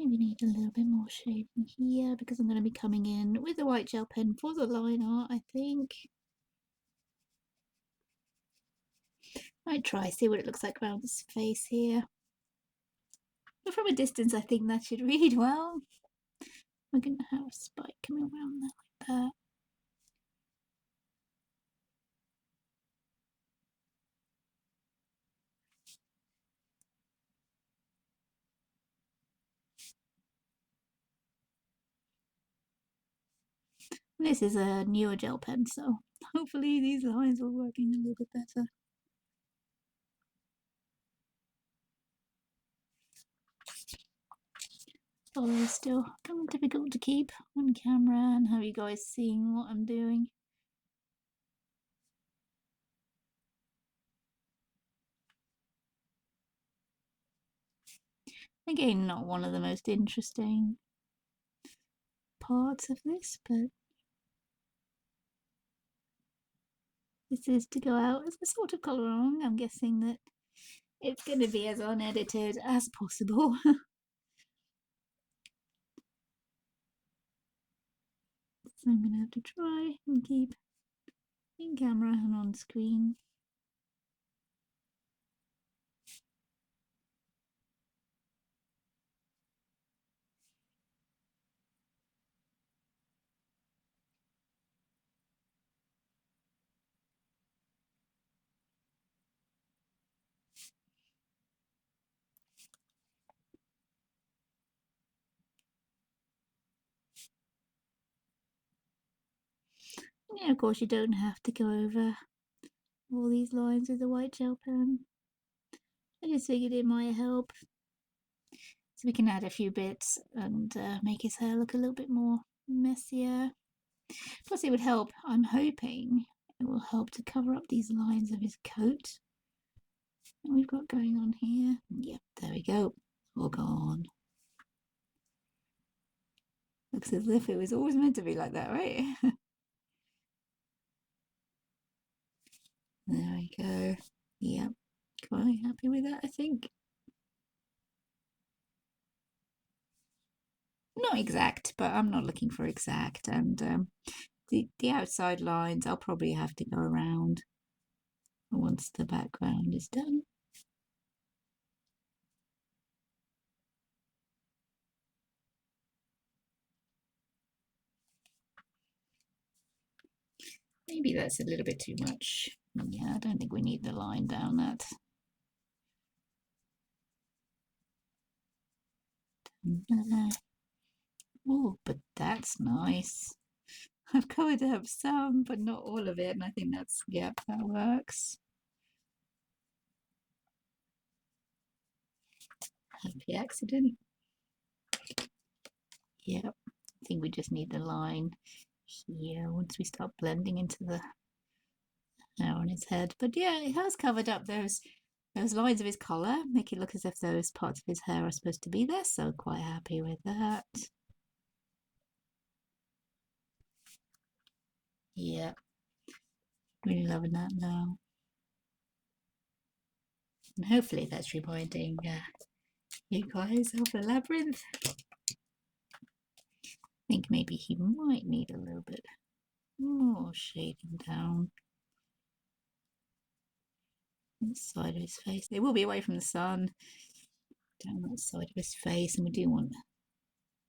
Maybe need a little bit more shade in here, because I'm going to be coming in with the white gel pen for the line art, I think. Might try, see what it looks like around his face here. But from a distance, I think that should read well. We're going to have a spike coming around there like that. This is a newer gel pen, so hopefully these lines are working a little bit better. Although it's still kind of difficult to keep on camera and have you guys seeing what I'm doing. Again, not one of the most interesting parts of this, but this is to go out as a sort of colour along. I'm guessing that it's going to be as unedited as possible. So I'm going to have to try and keep in camera and on screen. Yeah, of course, you don't have to go over all these lines with the white gel pen. I just figured it might help. So we can add a few bits and make his hair look a little bit more messier. Plus it would help, I'm hoping, it will help to cover up these lines of his coat that we've got going on here. Yep, there we go. All gone. Looks as if it was always meant to be like that, right? There we go. Yep, quite happy with that, I think. Not exact, but I'm not looking for exact. And the outside lines I'll probably have to go around once the background is done. Maybe that's a little bit too much. Yeah, I don't think we need the line down that. Oh, but that's nice. I've covered up some, but not all of it, and I think that's, yep, that works. Happy accident. Yep, I think we just need the line here once we start blending into the hair on his head. But yeah, it has covered up those lines of his collar, make it look as if those parts of his hair are supposed to be there, so quite happy with that. Yeah, really loving that now. And hopefully that's reminding you guys of the Labyrinth. I think maybe he might need a little bit more shading down on the side of his face. It will be away from the sun, down that side of his face, and we do want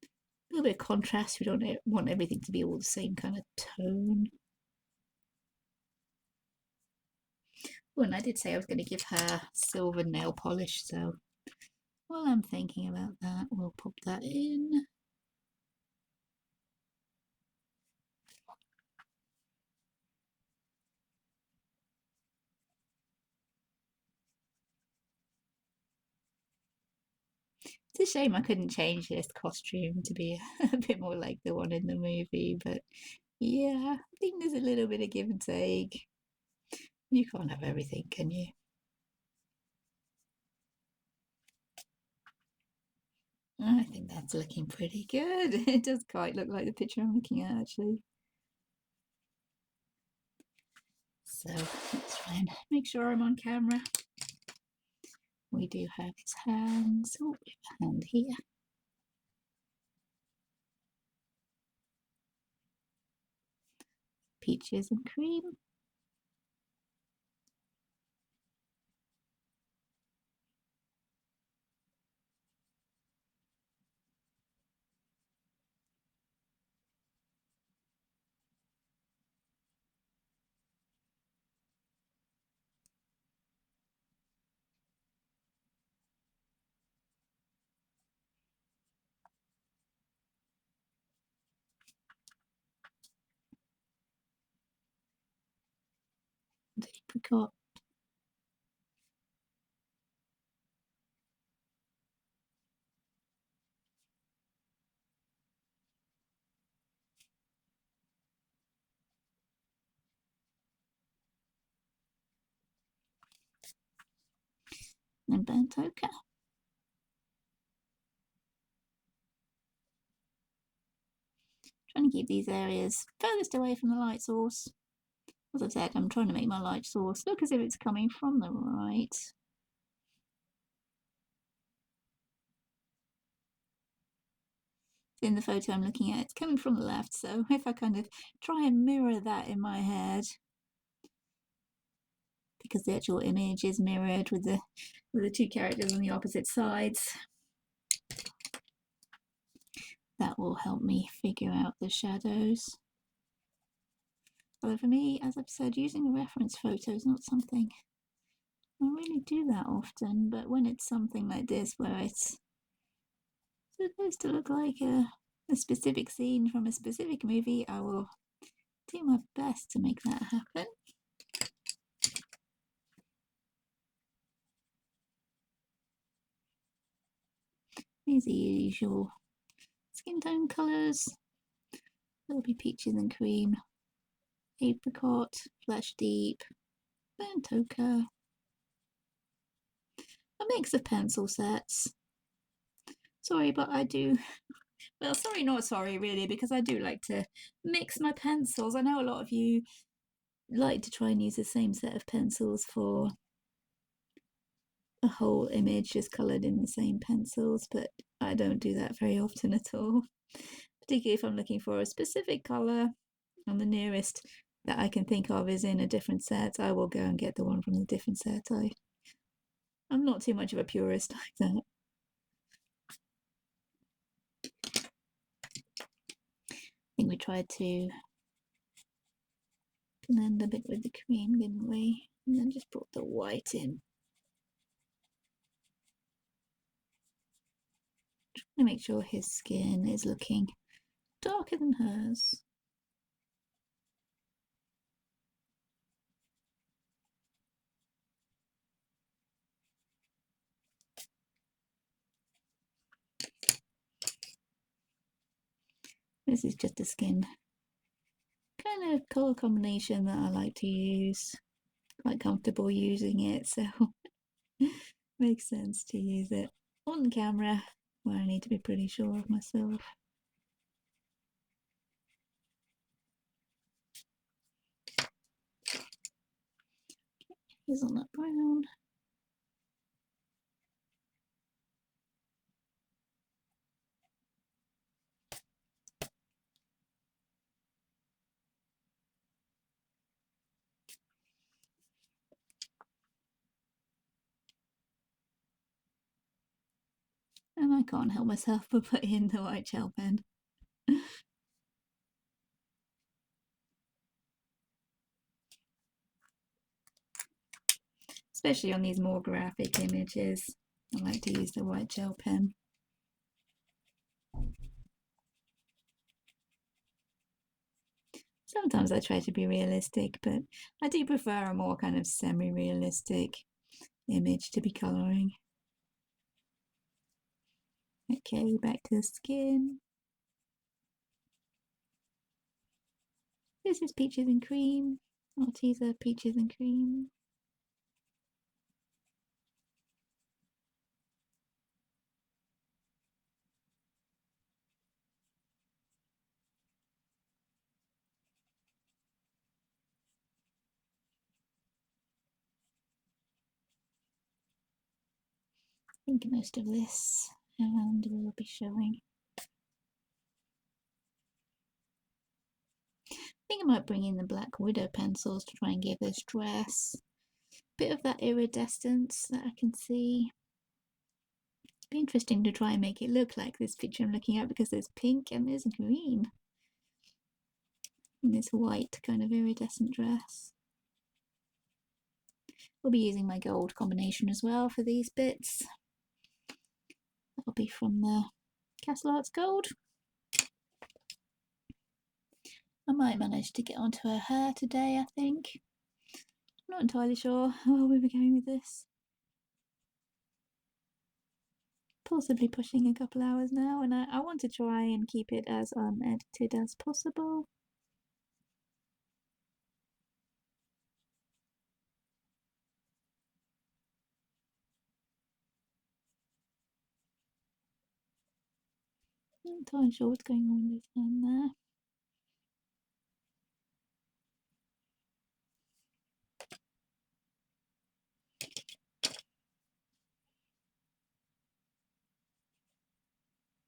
a little bit of contrast. We don't want everything to be all the same kind of tone. Oh, and I did say I was going to give her silver nail polish, so while I'm thinking about that, we'll pop that in. It's a shame I couldn't change this costume to be a bit more like the one in the movie, but yeah, I think there's a little bit of give and take. You can't have everything, can you? I think that's looking pretty good. It does quite look like the picture I'm looking at, actually. So let's try and make sure I'm on camera. We do have his hands. Oh, we have a hand here. Peaches and cream. Apricot. And burnt ochre. Trying to keep these areas furthest away from the light source. As I've said, I'm trying to make my light source look as if it's coming from the right. In the photo I'm looking at, it's coming from the left, so if I kind of try and mirror that in my head, because the actual image is mirrored with the two characters on the opposite sides, that will help me figure out the shadows. Although for me, as I've said, using a reference photo is not something I really do that often, but when it's something like this where it's supposed to look like a specific scene from a specific movie, I will do my best to make that happen. These are usual skin tone colours. There'll be peaches and cream, apricot, flesh deep, burnt ochre, a mix of pencil sets. Sorry, but I do, well, sorry, not sorry, really, because I do like to mix my pencils. I know a lot of you like to try and use the same set of pencils for a whole image just coloured in the same pencils, but I don't do that very often at all. Particularly if I'm looking for a specific colour and the nearest that I can think of is in a different set, I will go and get the one from the different set. I'm not too much of a purist like that. I think we tried to blend a bit with the cream, didn't we? And then just brought the white in. Trying to make sure his skin is looking darker than hers. This is just a skin kind of colour combination that I like to use. quite comfortable using it, so makes sense to use it on camera where I need to be pretty sure of myself. Hazelnut brown. And I can't help myself but put in the white gel pen. Especially on these more graphic images, I like to use the white gel pen. Sometimes I try to be realistic, but I do prefer a more kind of semi-realistic image to be colouring. Okay, back to the skin. This is Peaches and Cream. Arteza Peaches and Cream. I think most of this and will be showing. I think I might bring in the Black Widow pencils to try and give this dress a bit of that iridescence that I can see. It'd be interesting to try and make it look like this picture I'm looking at, because there's pink and there's green in this white kind of iridescent dress. We'll be using my gold combination as well for these bits. That'll be from the Castle Arts Gold. I might manage to get onto her hair today, I think. I'm not entirely sure where we were going with this. Possibly pushing a couple hours now, and I want to try and keep it as unedited as possible. Not entirely sure what's going on with this hand there.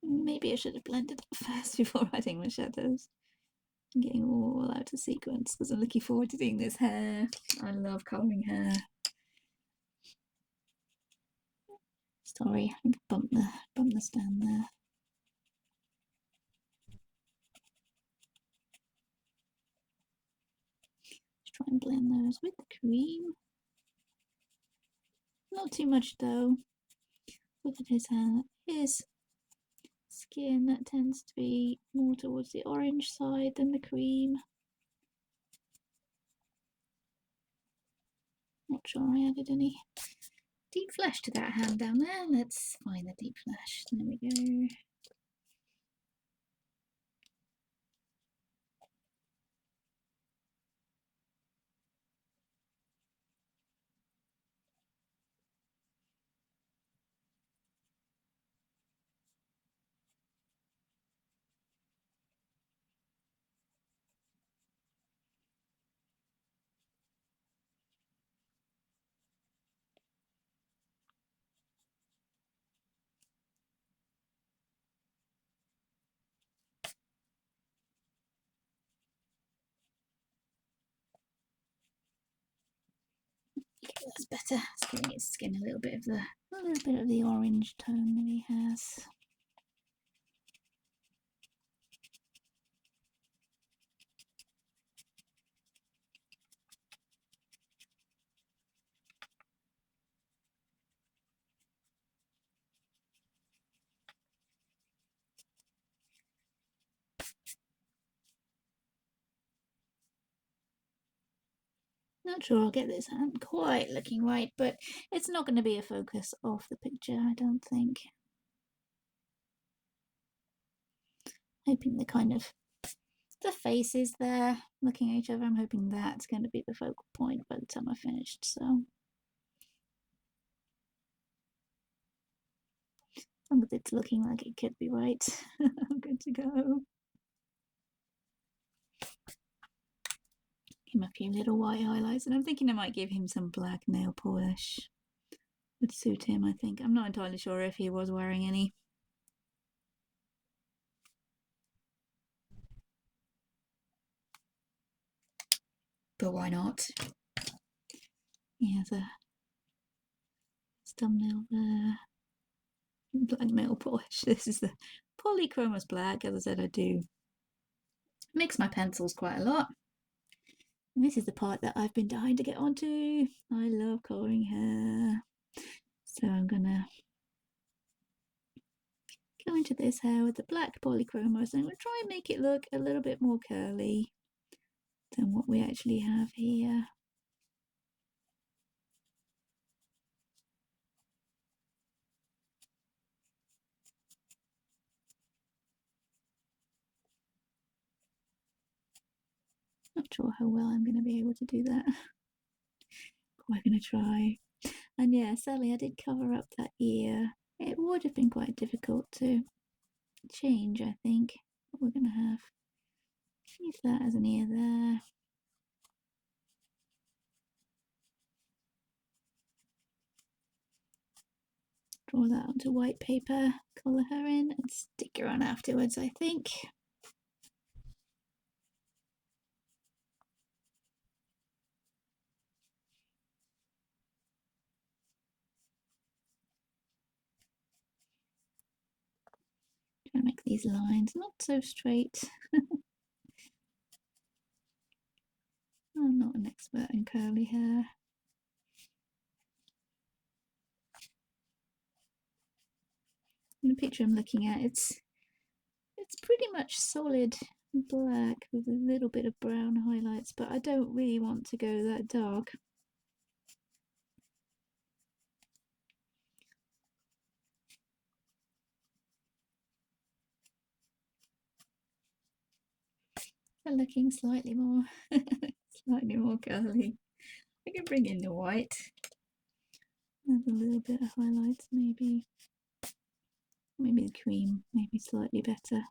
Maybe I should have blended it first before adding my shadows. I'm getting all out of sequence because I'm looking forward to doing this hair. I love colouring hair. Sorry, I think I bumped the stand there. Let's try and blend those with the cream. Not too much though. Look at his hair. His skin, that tends to be more towards the orange side than the cream. Not sure I added any deep flesh to that hand down there. Let's find the deep flesh. There we go. That's better. It's giving his skin a little bit of the orange tone that he has. Not sure I'll get this hand quite looking right, but it's not going to be a focus of the picture, I don't think. Hoping the kind of the faces there looking at each other. I'm hoping that's going to be the focal point by the time I finished. So as long as it's looking like it could be right, I'm good to go. Give him a few little white highlights, and I'm thinking I might give him some black nail polish. Would suit him, I think. I'm not entirely sure if he was wearing any. But why not? He has a thumbnail there. Black nail polish. This is the polychromos black. As I said, I do mix my pencils quite a lot. And this is the part that I've been dying to get onto. I love colouring hair. So I'm gonna go into this hair with the black polychromos, and I'm gonna try and make it look a little bit more curly than what we actually have here. Not sure how well I'm going to be able to do that. We're going to try. And yeah, sadly I did cover up that ear. It would have been quite difficult to change, I think. But we're going to have use that as an ear there. Draw that onto white paper, colour her in, and stick her on afterwards, I think. Trying to make these lines not so straight. I'm not an expert in curly hair. In the picture I'm looking at, it's pretty much solid black with a little bit of brown highlights, but I don't really want to go that dark. They're looking slightly more curly. I can bring in the white. Add a little bit of highlights, maybe the cream, maybe slightly better.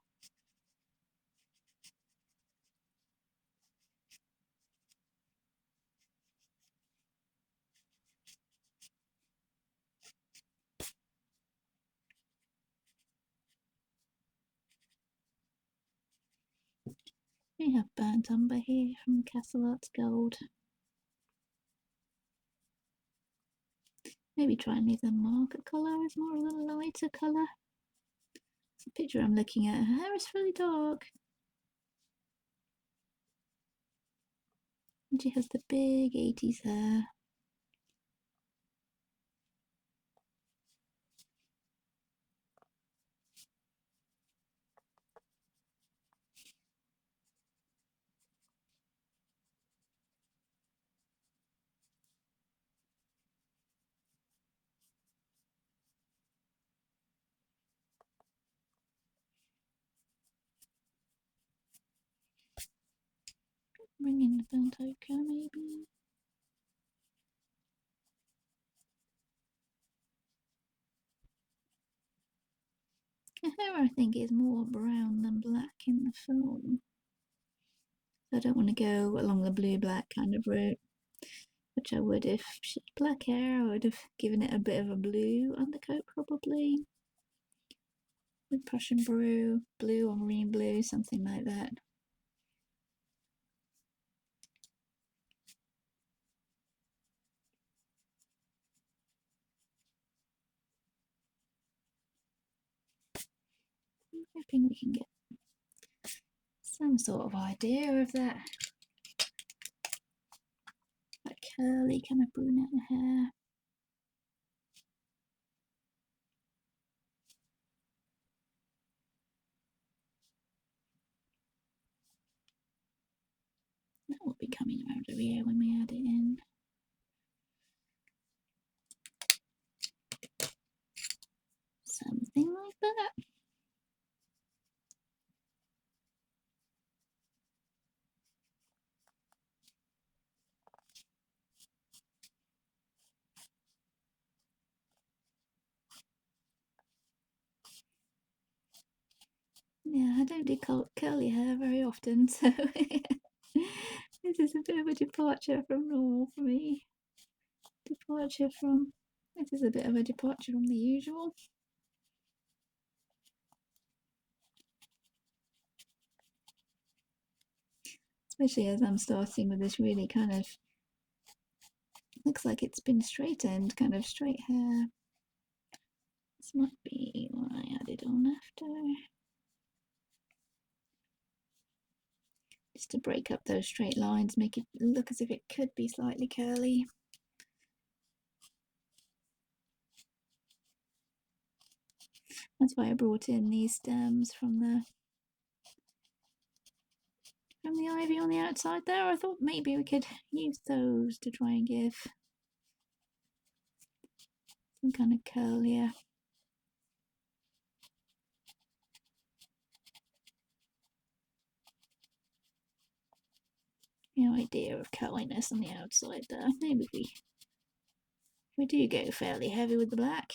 We have burnt umber here from Castle Arts Gold. Maybe try and leave the marker colour as more of a lighter colour. The picture I'm looking at, her hair is really dark. And she has the big 80s hair. Bring in the burnt ochre, maybe. Her hair, I think, is more brown than black in the film. So I don't want to go along the blue-black kind of route, which I would if she had black hair. I would have given it a bit of a blue undercoat, probably. With Prussian blue or marine blue, something like that. I'm hoping we can get some sort of idea of that curly kind of brunette hair. That will be coming around over here when we add it in. Something like that. Yeah, I don't do curly hair very often, so this is a bit of a departure from normal for me. This is a bit of a departure from the usual. Especially as I'm starting with this really kind of, looks like it's been straightened, kind of straight hair. This might be what I added on after. Just to break up those straight lines, make it look as if it could be slightly curly. That's why I brought in these stems from the ivy on the outside there. I thought maybe we could use those to try and give some kind of curlier. Idea of curliness on the outside there. Maybe we do go fairly heavy with the black.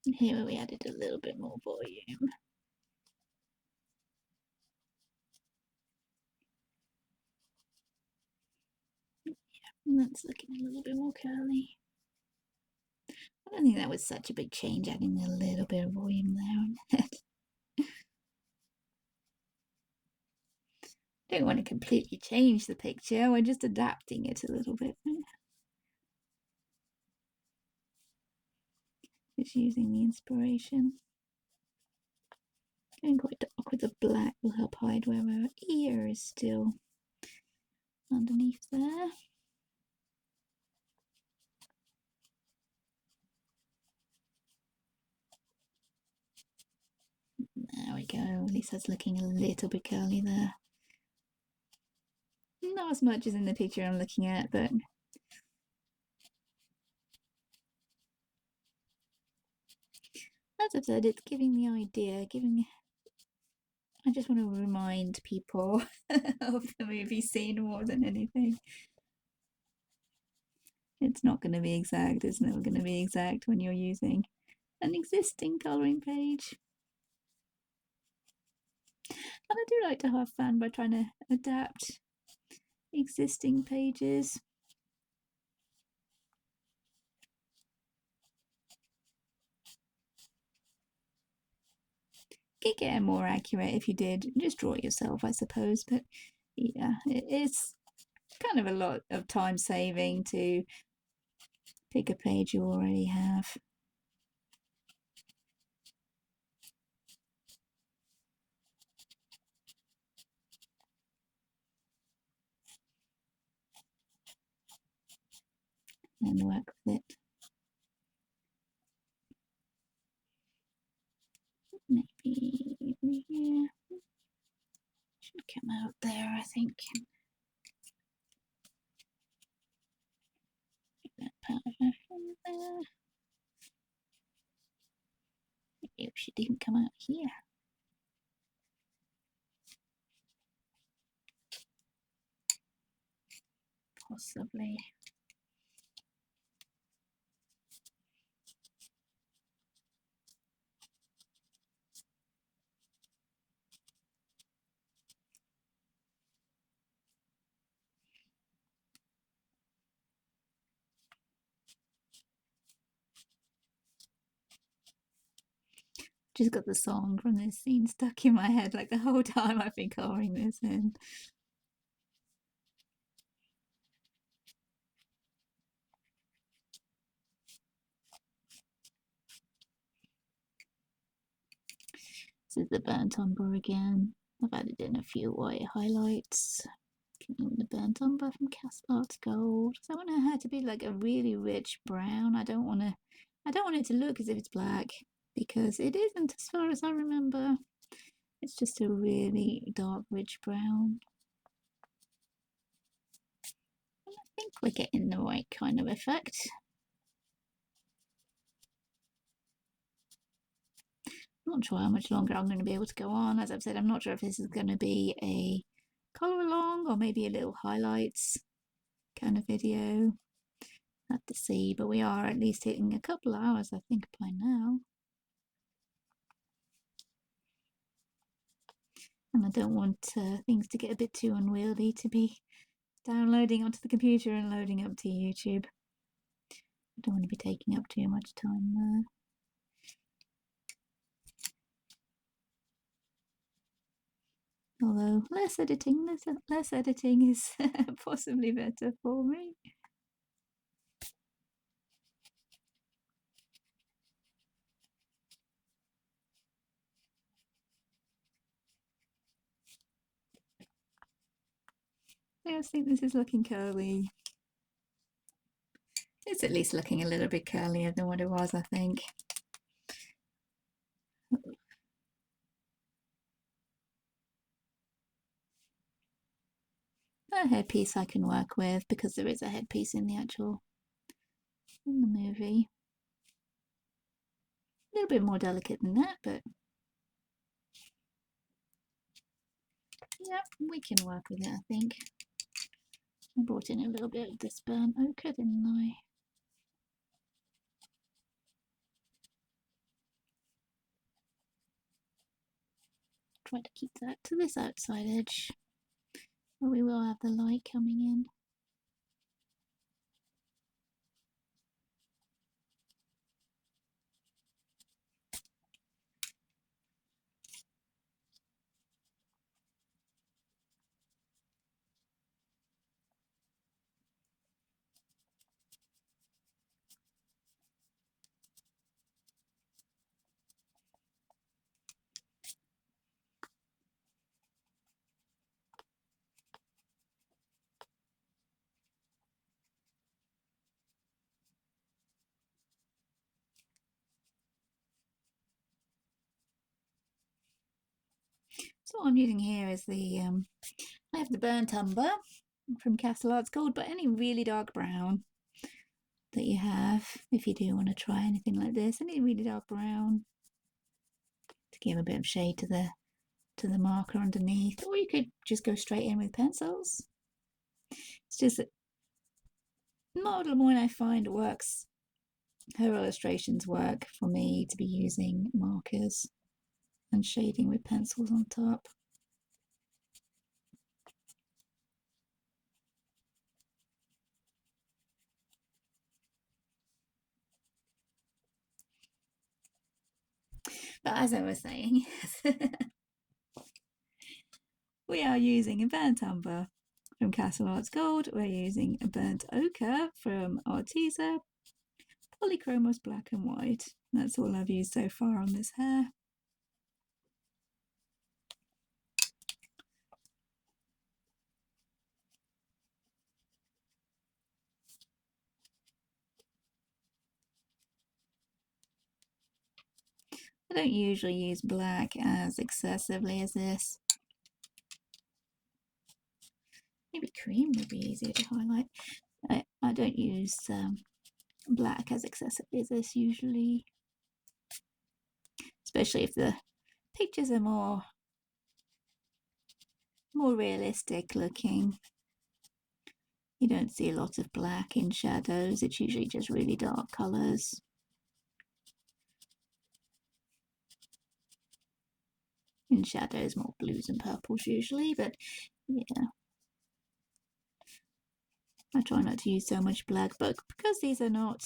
And here we added a little bit more volume. And that's looking a little bit more curly. I don't think that was such a big change, adding a little bit of volume there on that. Don't want to completely change the picture, we're just adapting it a little bit. Just using the inspiration. Going quite dark with the black will help hide where our ear is still underneath there. There we go, at least that's looking a little bit curly there. Not as much as in the picture I'm looking at, but as I've said, it's giving the idea, I just want to remind people of the movie scene more than anything. It's not going to be exact, it's never going to be exact when you're using an existing colouring page. And I do like to have fun by trying to adapt existing pages. Could get more accurate if you did just draw it yourself, I suppose, but yeah, it is kind of a lot of time saving to pick a page you already have. And work with it. Maybe here. Should come out there, I think. That part of her from there. Maybe she didn't come out here. Possibly. Just got the song from this scene stuck in my head like the whole time I've been colouring this in. This is the burnt umber again. I've added in a few white highlights. The burnt umber from Caspart Gold. So I want her to be like a really rich brown. I don't want it to look as if it's black, because it isn't as far as I remember. It's just a really dark rich brown. And I think we're getting the right kind of effect. I'm not sure how much longer I'm going to be able to go on. As I've said, I'm not sure if this is going to be a colour along or maybe a little highlights kind of video. Have to see, but we are at least hitting a couple of hours, I think, by now. And I don't want things to get a bit too unwieldy to be downloading onto the computer and loading up to YouTube. I don't want to be taking up too much time there. Although less editing is possibly better for me. I just think this is looking curly. It's at least looking a little bit curlier than what it was, I think. A headpiece I can work with because there is a headpiece in the movie. A little bit more delicate than that, but yeah, we can work with it, I think. I brought in a little bit of this burnt ochre, didn't I? Try to keep that to this outside edge, where we will have the light coming in. So what I'm using here is I have the burnt umber from Castle Arts Gold, but any really dark brown that you have, if you do want to try anything like this, any really dark brown to give a bit of shade to the marker underneath, or you could just go straight in with pencils. It's just that Maude Lamoine, I find, works. Her illustrations work for me to be using markers and shading with pencils on top. But as I was saying, we are using a burnt umber from Castle Arts Gold. We're using a burnt ochre from Arteza. Polychromos black and white. That's all I've used so far on this hair. I don't usually use black as excessively as this. Maybe cream would be easier to highlight. I don't use black as excessively as this usually, especially if the pictures are more realistic looking. You don't see a lot of black in shadows. It's usually just really dark colours. In shadows, more blues and purples usually, but yeah. I try not to use so much black, but because these are not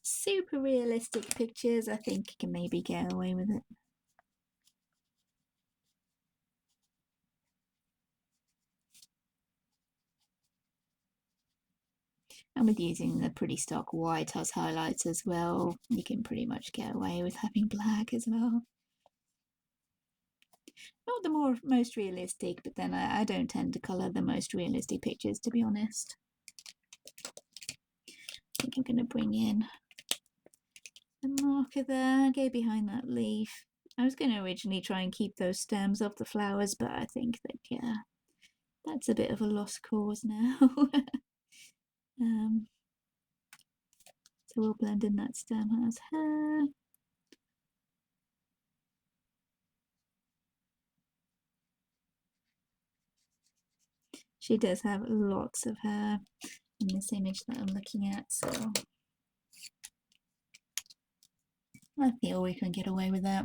super realistic pictures, I think you can maybe get away with it. And with using the pretty stock white as highlights as well, you can pretty much get away with having black as well. Not the most realistic, but then I don't tend to colour the most realistic pictures, to be honest. I think I'm going to bring in a marker there, go behind that leaf. I was going to originally try and keep those stems off the flowers, but I think that, yeah, that's a bit of a lost cause now. So we'll blend in that stem as her. She does have lots of hair. in this image that I'm looking at, so I feel we can get away with that.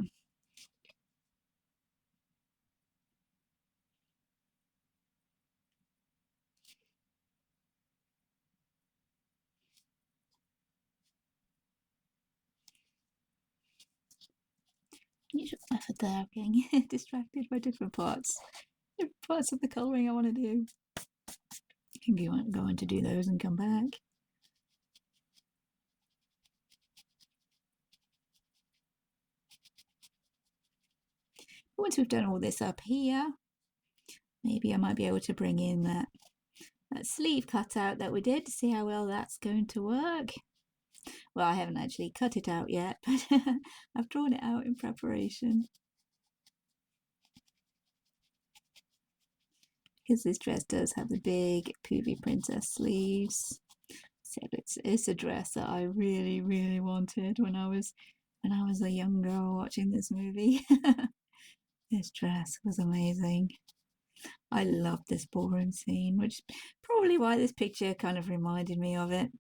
Usual method there, I'm getting distracted by different parts of the colouring I want to do. I can go on to do those and come back. Once we've done all this up here, maybe I might be able to bring in that sleeve cutout that we did to see how well that's going to work. Well, I haven't actually cut it out yet, but I've drawn it out in preparation. Because this dress does have the big poofy princess sleeves. So it's a dress that I really, really wanted when I was a young girl watching this movie. This dress was amazing. I love this ballroom scene, which is probably why this picture kind of reminded me of it.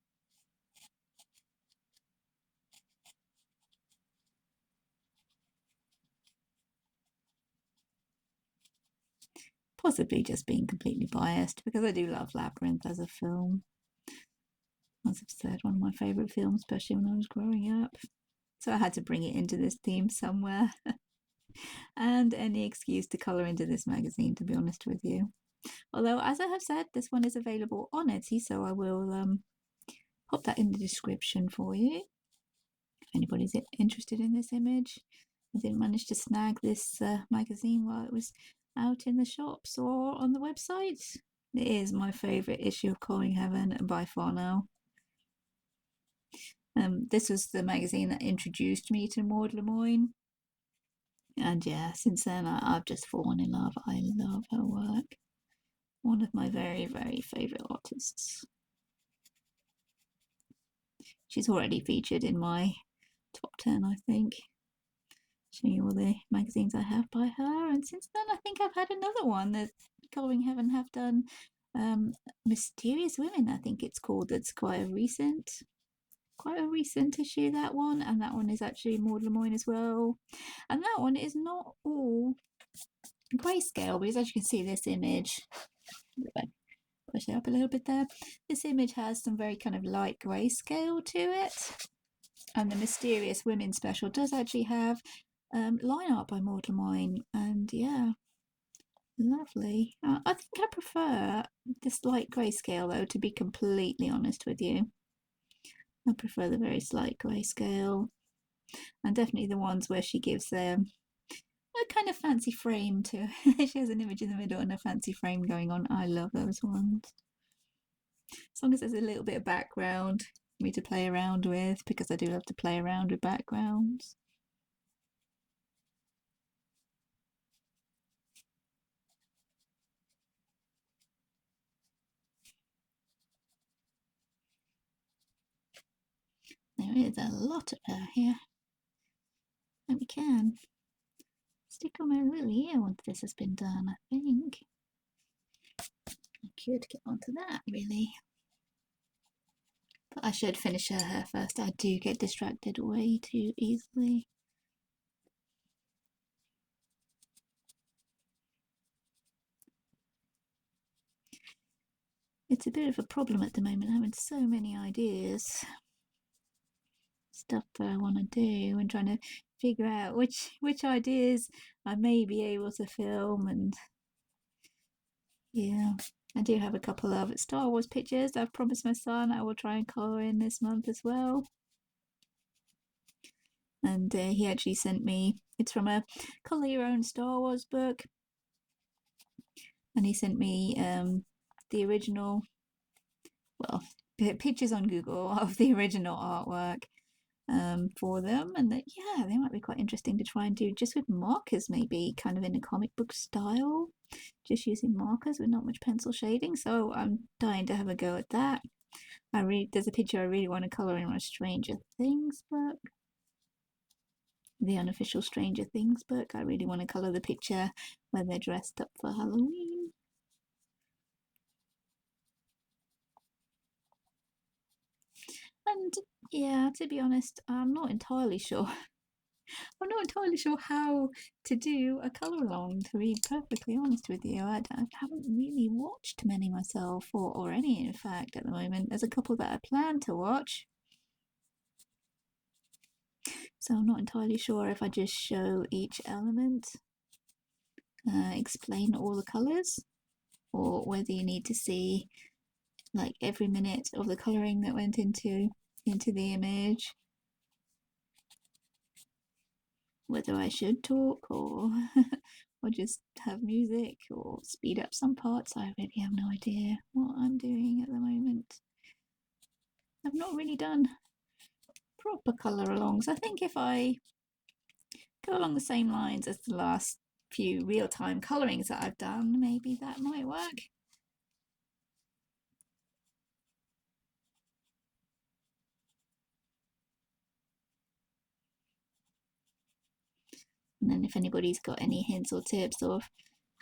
Possibly just being completely biased, because I do love Labyrinth as a film. As I've said, one of my favourite films, especially when I was growing up. So I had to bring it into this theme somewhere. And any excuse to colour into this magazine, to be honest with you. Although, as I have said, this one is available on Etsy, so I will pop that in the description for you. If anybody's interested in this image, I didn't manage to snag this magazine while it was out in the shops or on the website. It is my favourite issue of Calling Heaven by far now. This was the magazine that introduced me to Maud Lamoine. And yeah, since then I've just fallen in love. I love her work. One of my very, very favourite artists. She's already featured in my top 10, I think. Showing you all the magazines I have by her. And since then, I think I've had another one that Colouring Heaven have done. Mysterious Women, I think it's called. That's quite a recent issue, that one. And that one is actually Maude Lamoine as well. And that one is not all grayscale, because as you can see, this image, push it up a little bit there, this image has some very kind of light grayscale to it. And the Mysterious Women special does actually have line art by Maude Lamoine, and yeah, lovely. I think I prefer this light grayscale, though, to be completely honest with you. I prefer the very slight grayscale, and definitely the ones where she gives them a kind of fancy frame to she has an image in the middle and a fancy frame going on. I love those ones. As long as there's a little bit of background for me to play around with, because I do love to play around with backgrounds. There is a lot of her here. And we can stick on my little ear once this has been done, I think. I could get onto that, really. But I should finish her hair first. I do get distracted way too easily. It's a bit of a problem at the moment, having so many ideas. Stuff that I want to do and trying to figure out which ideas I may be able to film. And yeah, I do have a couple of Star Wars pictures I've promised my son I will try and colour in this month as well. And he actually sent me, it's from a Colour Your Own Star Wars book, and he sent me the original, well, pictures on Google of the original artwork for them, and that, yeah, they might be quite interesting to try and do just with markers, maybe kind of in a comic book style, just using markers with not much pencil shading. So I'm dying to have a go at that. There's a picture I really want to colour in my Stranger Things book, the unofficial Stranger Things book. I really want to colour the picture where they're dressed up for Halloween. And yeah, to be honest, I'm not entirely sure. I'm not entirely sure how to do a colour along, to be perfectly honest with you. I haven't really watched many myself, or any, in fact, at the moment. There's a couple that I plan to watch. So I'm not entirely sure if I just show each element, explain all the colours, or whether you need to see like every minute of the colouring that went into the image. Whether I should talk or or just have music or speed up some parts. I really have no idea what I'm doing at the moment. I've not really done proper colour alongs. I think if I go along the same lines as the last few real-time colourings that I've done, maybe that might work. And then if anybody's got any hints or tips of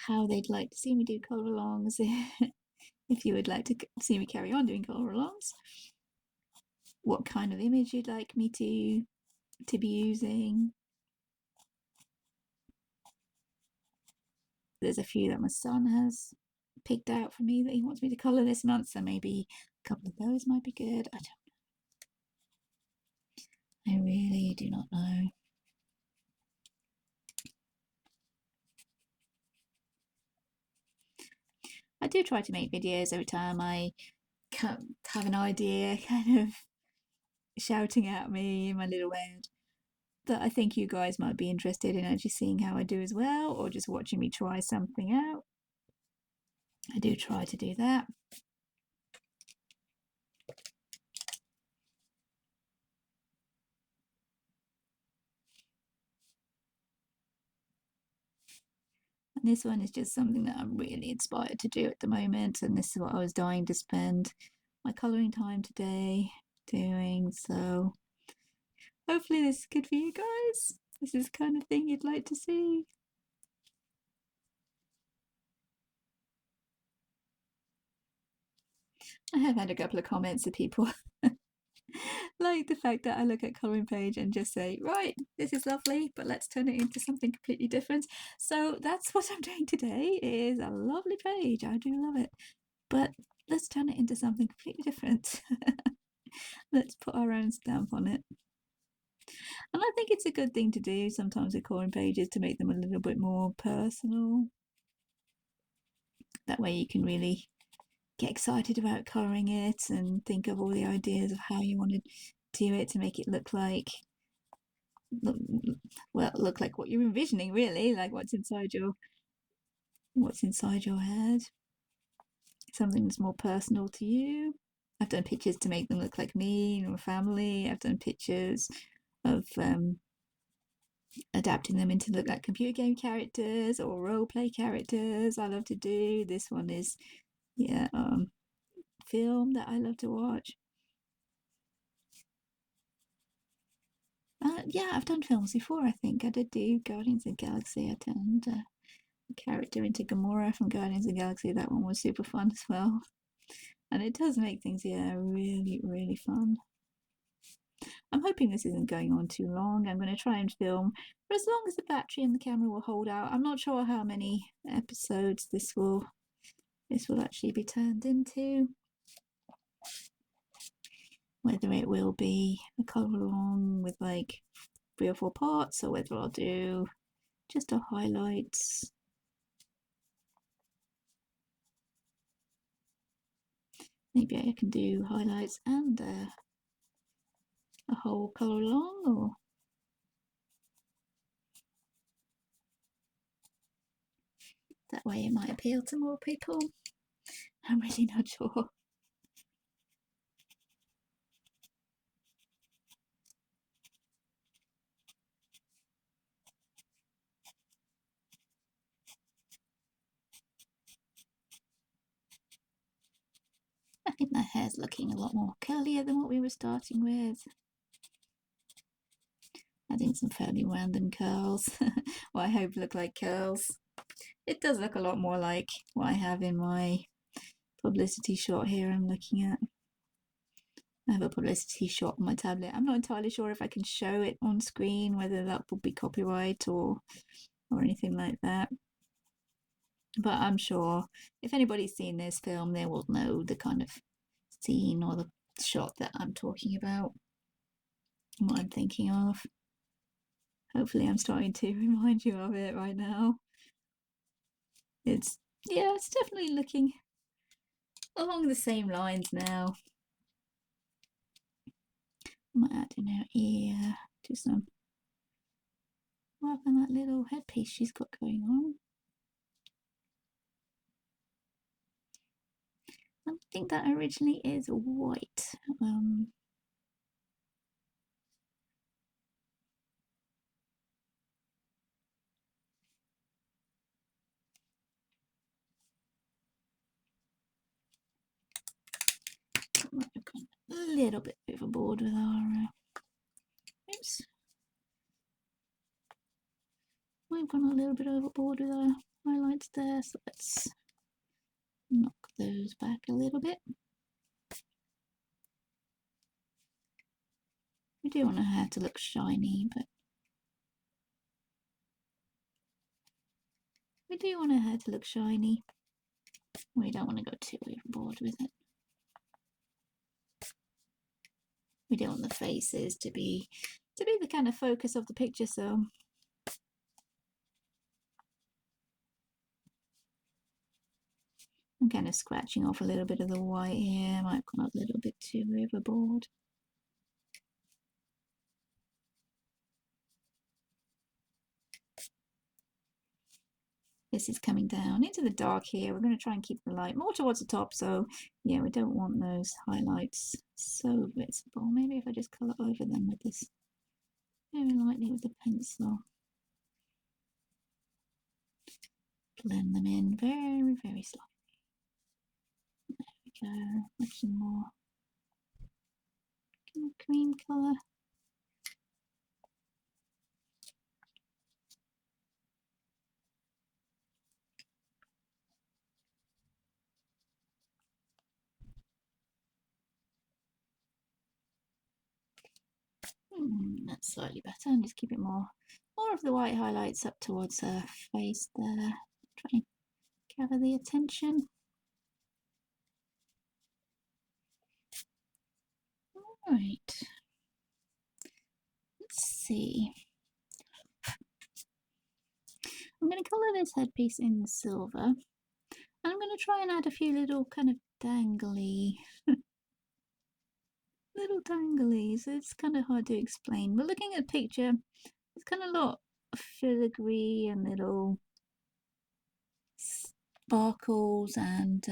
how they'd like to see me do colour alongs, if you would like to see me carry on doing colour alongs, what kind of image you'd like me to be using. There's a few that my son has picked out for me that he wants me to colour this month, so maybe a couple of those might be good. I don't know. I really do not know. I do try to make videos every time I have an idea kind of shouting at me in my little head that I think you guys might be interested in actually seeing how I do as well, or just watching me try something out. I do try to do that. And this one is just something that I'm really inspired to do at the moment, and this is what I was dying to spend my colouring time today doing. So hopefully this is good for you guys. This is the kind of thing you'd like to see. I have had a couple of comments of people like the fact that I look at colouring page and just say, right, this is lovely, but let's turn it into something completely different. So that's what I'm doing today. It is a lovely page. I do love it. But let's turn it into something completely different. Let's put our own stamp on it. And I think it's a good thing to do sometimes with colouring pages, to make them a little bit more personal. That way you can really get excited about colouring it and think of all the ideas of how you want to do it to make it look like what you're envisioning, really, like what's inside your head. Something that's more personal to you. I've done pictures to make them look like me or family. I've done pictures of adapting them into look like computer game characters or role play characters. I love to do. This one is film that I love to watch. I've done films before. I think I did do Guardians of the Galaxy. I turned a character into Gamora from Guardians of the Galaxy. That one was super fun as well, and it does make things really, really fun. I'm hoping this isn't going on too long. I'm going to try and film for as long as the battery and the camera will hold out. I'm not sure how many episodes this will actually be turned into. Whether it will be a colour along with like 3 or 4 parts, or whether I'll do just a highlights. Maybe I can do highlights and a whole colour along, or that way it might appeal to more people. I'm really not sure. I think my hair's looking a lot more curlier than what we were starting with. Adding some fairly random curls. What I hope look like curls. It does look a lot more like what I have in my publicity shot here I'm looking at. I have a publicity shot on my tablet. I'm not entirely sure if I can show it on screen, whether that would be copyright or anything like that. But I'm sure if anybody's seen this film, they will know the kind of scene or the shot that I'm talking about, what I'm thinking of. Hopefully I'm starting to remind you of it right now. It's definitely looking along the same lines now. I might add in her ear to some rather than that little headpiece she's got going on. I think that originally is white. Might have gone a little bit overboard with our. Oops. Might have gone a little bit overboard with our highlights there, so let's knock those back a little bit. We do want our hair to look shiny, but we do want our hair to look shiny. We don't want to go too overboard with it. We don't want the faces to be the kind of focus of the picture, so I'm kind of scratching off a little bit of the white here. Might have gone a little bit too overboard. This is coming down into the dark here. We're going to try and keep the light more towards the top, so yeah, we don't want those highlights so visible. Maybe if I just colour over them with this very lightly with the pencil. Blend them in very, very slightly. There we go. Looking more cream colour. That's slightly better, and just keep it more of the white highlights up towards her face there. Try and gather the attention. All right. Let's see. I'm going to colour this headpiece in silver. And I'm going to try and add a few little kind of dangly little danglies. It's kind of hard to explain, but looking at the picture, it's kind of a lot of filigree and little sparkles and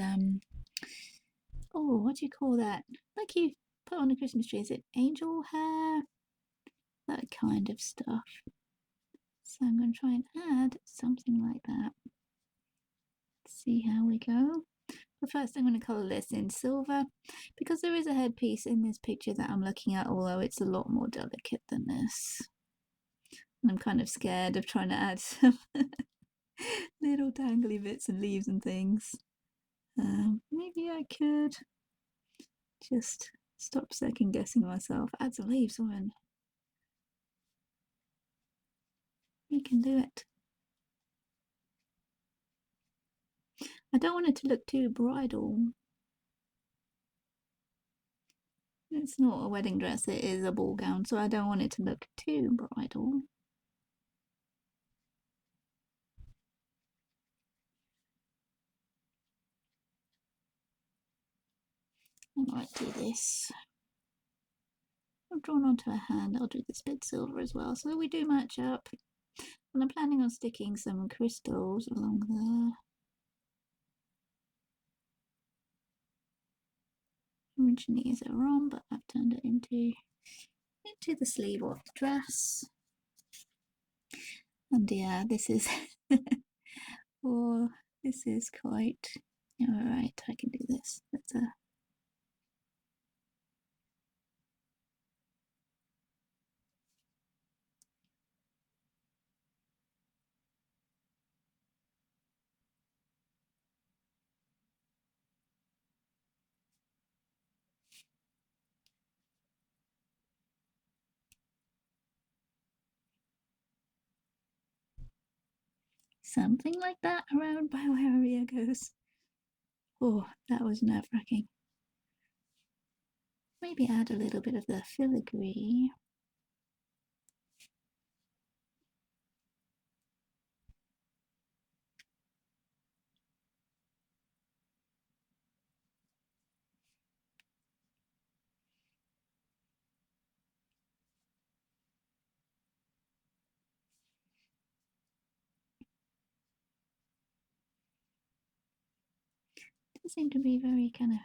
oh, what do you call that? Like you put on a Christmas tree. Is it angel hair? That kind of stuff. So I'm going to try and add something like that. Let's see how we go. But first I'm going to colour this in silver because there is a headpiece in this picture that I'm looking at, although it's a lot more delicate than this. And I'm kind of scared of trying to add some little dangly bits and leaves and things. Maybe I could just stop second guessing myself. Add some leaves, woman. You can do it. I don't want it to look too bridal. It's not a wedding dress, it is a ball gown, so I don't want it to look too bridal. I might do this. I've drawn onto a hand. I'll do this bit silver as well, so we do match up. And I'm planning on sticking some crystals along there. Originally is a rom, but I've turned it into the sleeve of the dress. And yeah, this is oh, this is quite alright. I can do this. That's a Something like that around by where Maria goes. Oh, that was nerve-wracking. Maybe add a little bit of the filigree. Doesn't seem to be very kind of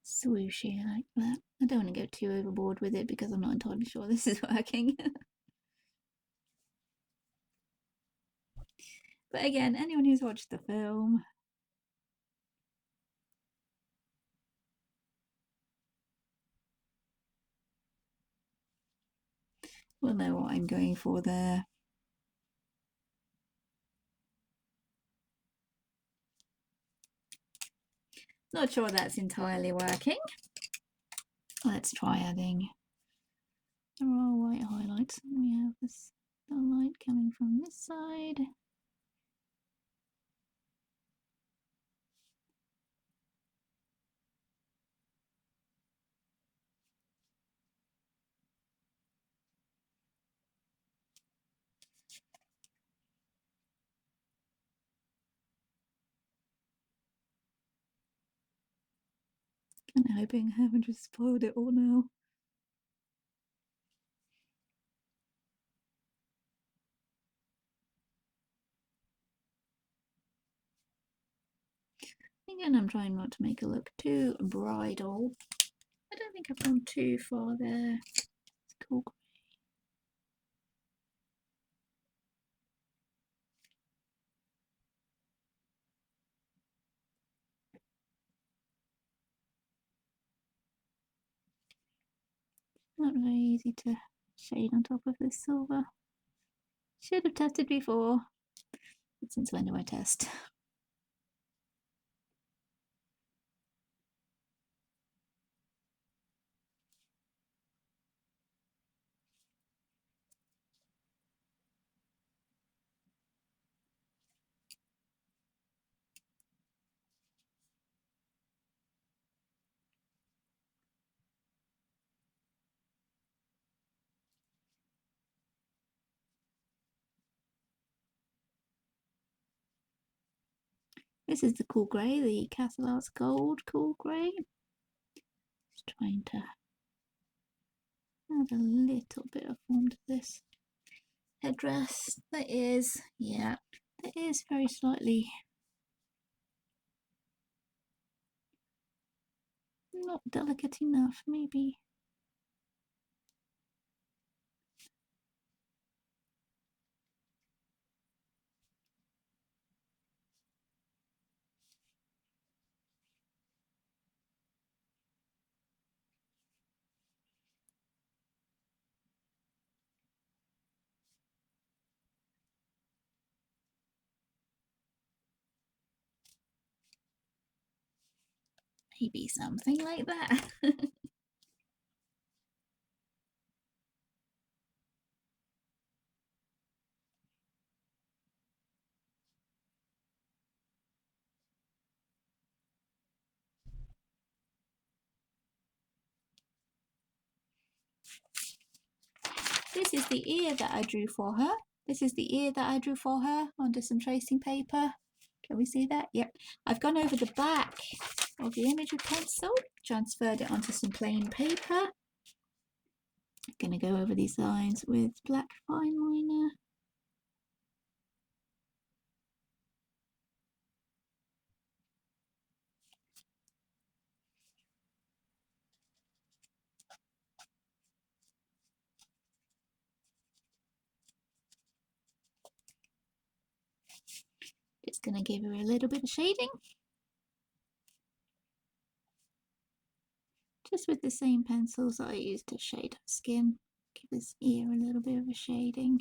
swooshy like that. I don't want to go too overboard with it because I'm not entirely sure this is working. But again, anyone who's watched the film will know what I'm going for there. Not sure that's entirely working. Let's try adding the raw white highlights. We have this, the light coming from this side. Kind of hoping I haven't just spoiled it all now. Again, I'm trying not to make it look too bridal. I don't think I've gone too far there. It's cool. Not very easy to shade on top of this silver. Should have tested before. But since when do I test? This is the cool grey, the Castle Arts Gold cool grey. Just trying to add a little bit of form to this headdress. That is, yeah, that is very slightly not delicate enough, maybe. Maybe something like that. This is the ear that I drew for her. This is the ear that I drew for her onto some tracing paper. Can we see that? Yep. I've gone over the back of the image with pencil, transferred it onto some plain paper. I'm going to go over these lines with black fine liner. Just going to give her a little bit of shading. Just with the same pencils that I used to shade her skin. Give his ear a little bit of a shading.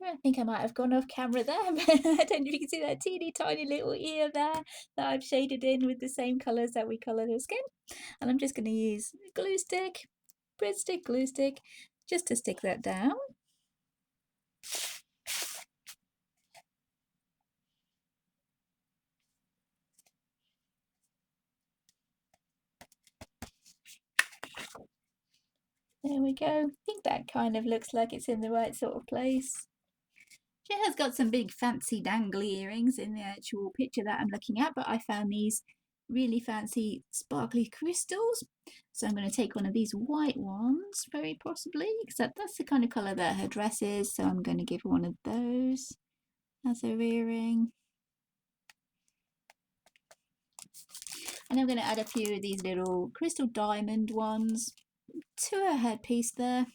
I think I might have gone off camera there, but I don't know if you can see that teeny tiny little ear there that I've shaded in with the same colours that we coloured her skin. And I'm just going to use a glue stick, Brit stick, glue stick, just to stick that down. There we go. I think that kind of looks like it's in the right sort of place. She has got some big fancy dangly earrings in the actual picture that I'm looking at, but I found these really fancy sparkly crystals. So I'm going to take one of these white ones, very possibly, because that's the kind of colour that her dress is. So I'm going to give her one of those as her earring. And I'm going to add a few of these little crystal diamond ones to her headpiece there.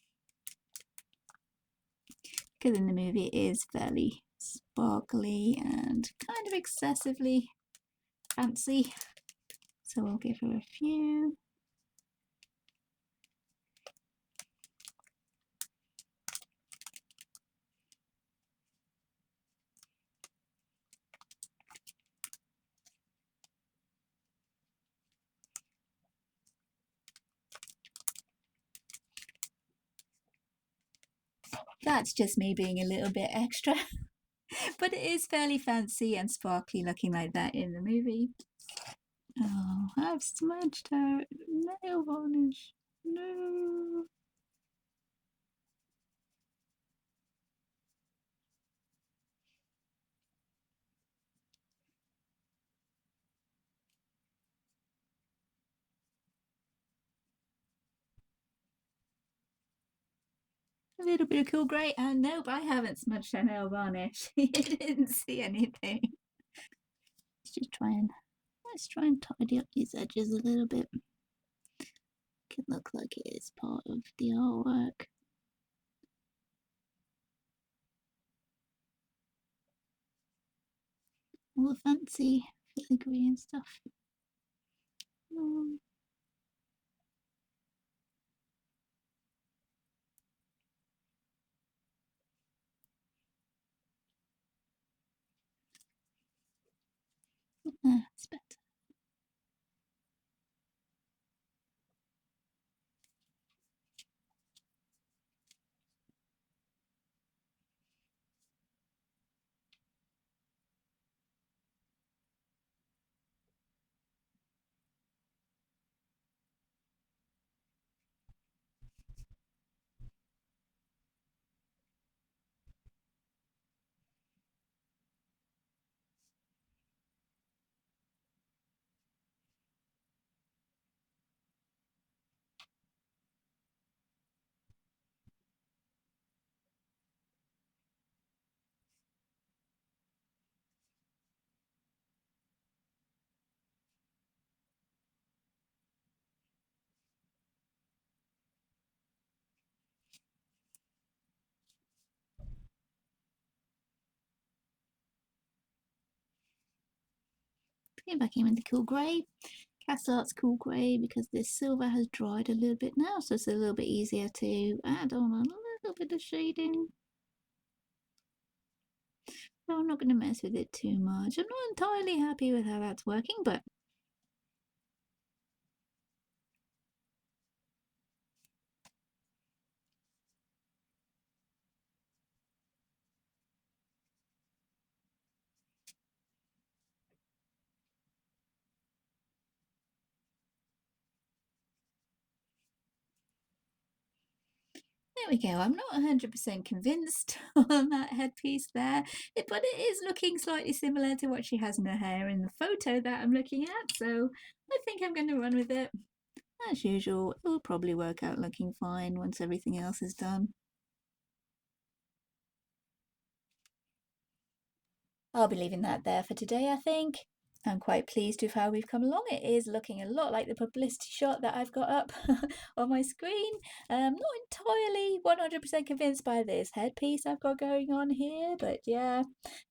Because in the movie it is fairly sparkly and kind of excessively fancy. So we'll give her a few. That's just me being a little bit extra. But it is fairly fancy and sparkly looking like that in the movie. Oh, I've smudged her nail varnish. No. A little bit of cool grey, and nope, I haven't smudged her nail varnish. You didn't see anything. Let's try and tidy up these edges a little bit. It look like it is part of the artwork. All the fancy filigree and stuff. It's better. Getting back in with the cool grey. Cast Art's cool grey because this silver has dried a little bit now, so it's a little bit easier to add on a little bit of shading. So I'm not going to mess with it too much. I'm not entirely happy with how that's working, but there we go. I'm not 100% convinced on that headpiece there, but it is looking slightly similar to what she has in her hair in the photo that I'm looking at, so I think I'm going to run with it. As usual, it will probably work out looking fine once everything else is done. I'll be leaving that there for today, I think. I'm quite pleased with how we've come along. It is looking a lot like the publicity shot that I've got up on my screen. Not entirely 100% convinced by this headpiece I've got going on here, but yeah,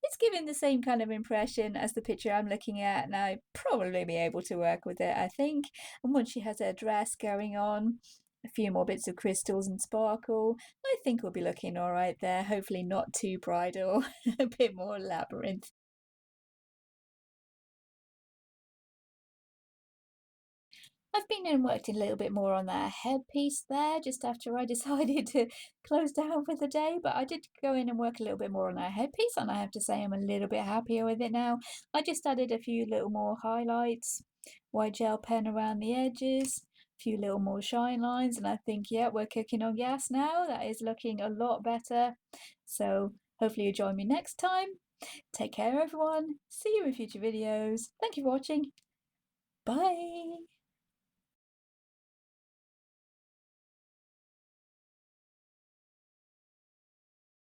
it's giving the same kind of impression as the picture I'm looking at, and I'd probably be able to work with it, I think. And once she has her dress going on, a few more bits of crystals and sparkle. I think we'll be looking all right there. Hopefully not too bridal, a bit more labyrinth. I've been and worked a little bit more on that headpiece there just after I decided to close down for the day, but I did go in and work a little bit more on that headpiece, and I have to say I'm a little bit happier with it now. I just added a few little more highlights, white gel pen around the edges, a few little more shine lines, and I think, yeah, we're cooking on gas now. That is looking a lot better. So hopefully you join me next time. Take care, everyone. See you in future videos. Thank you for watching. Bye.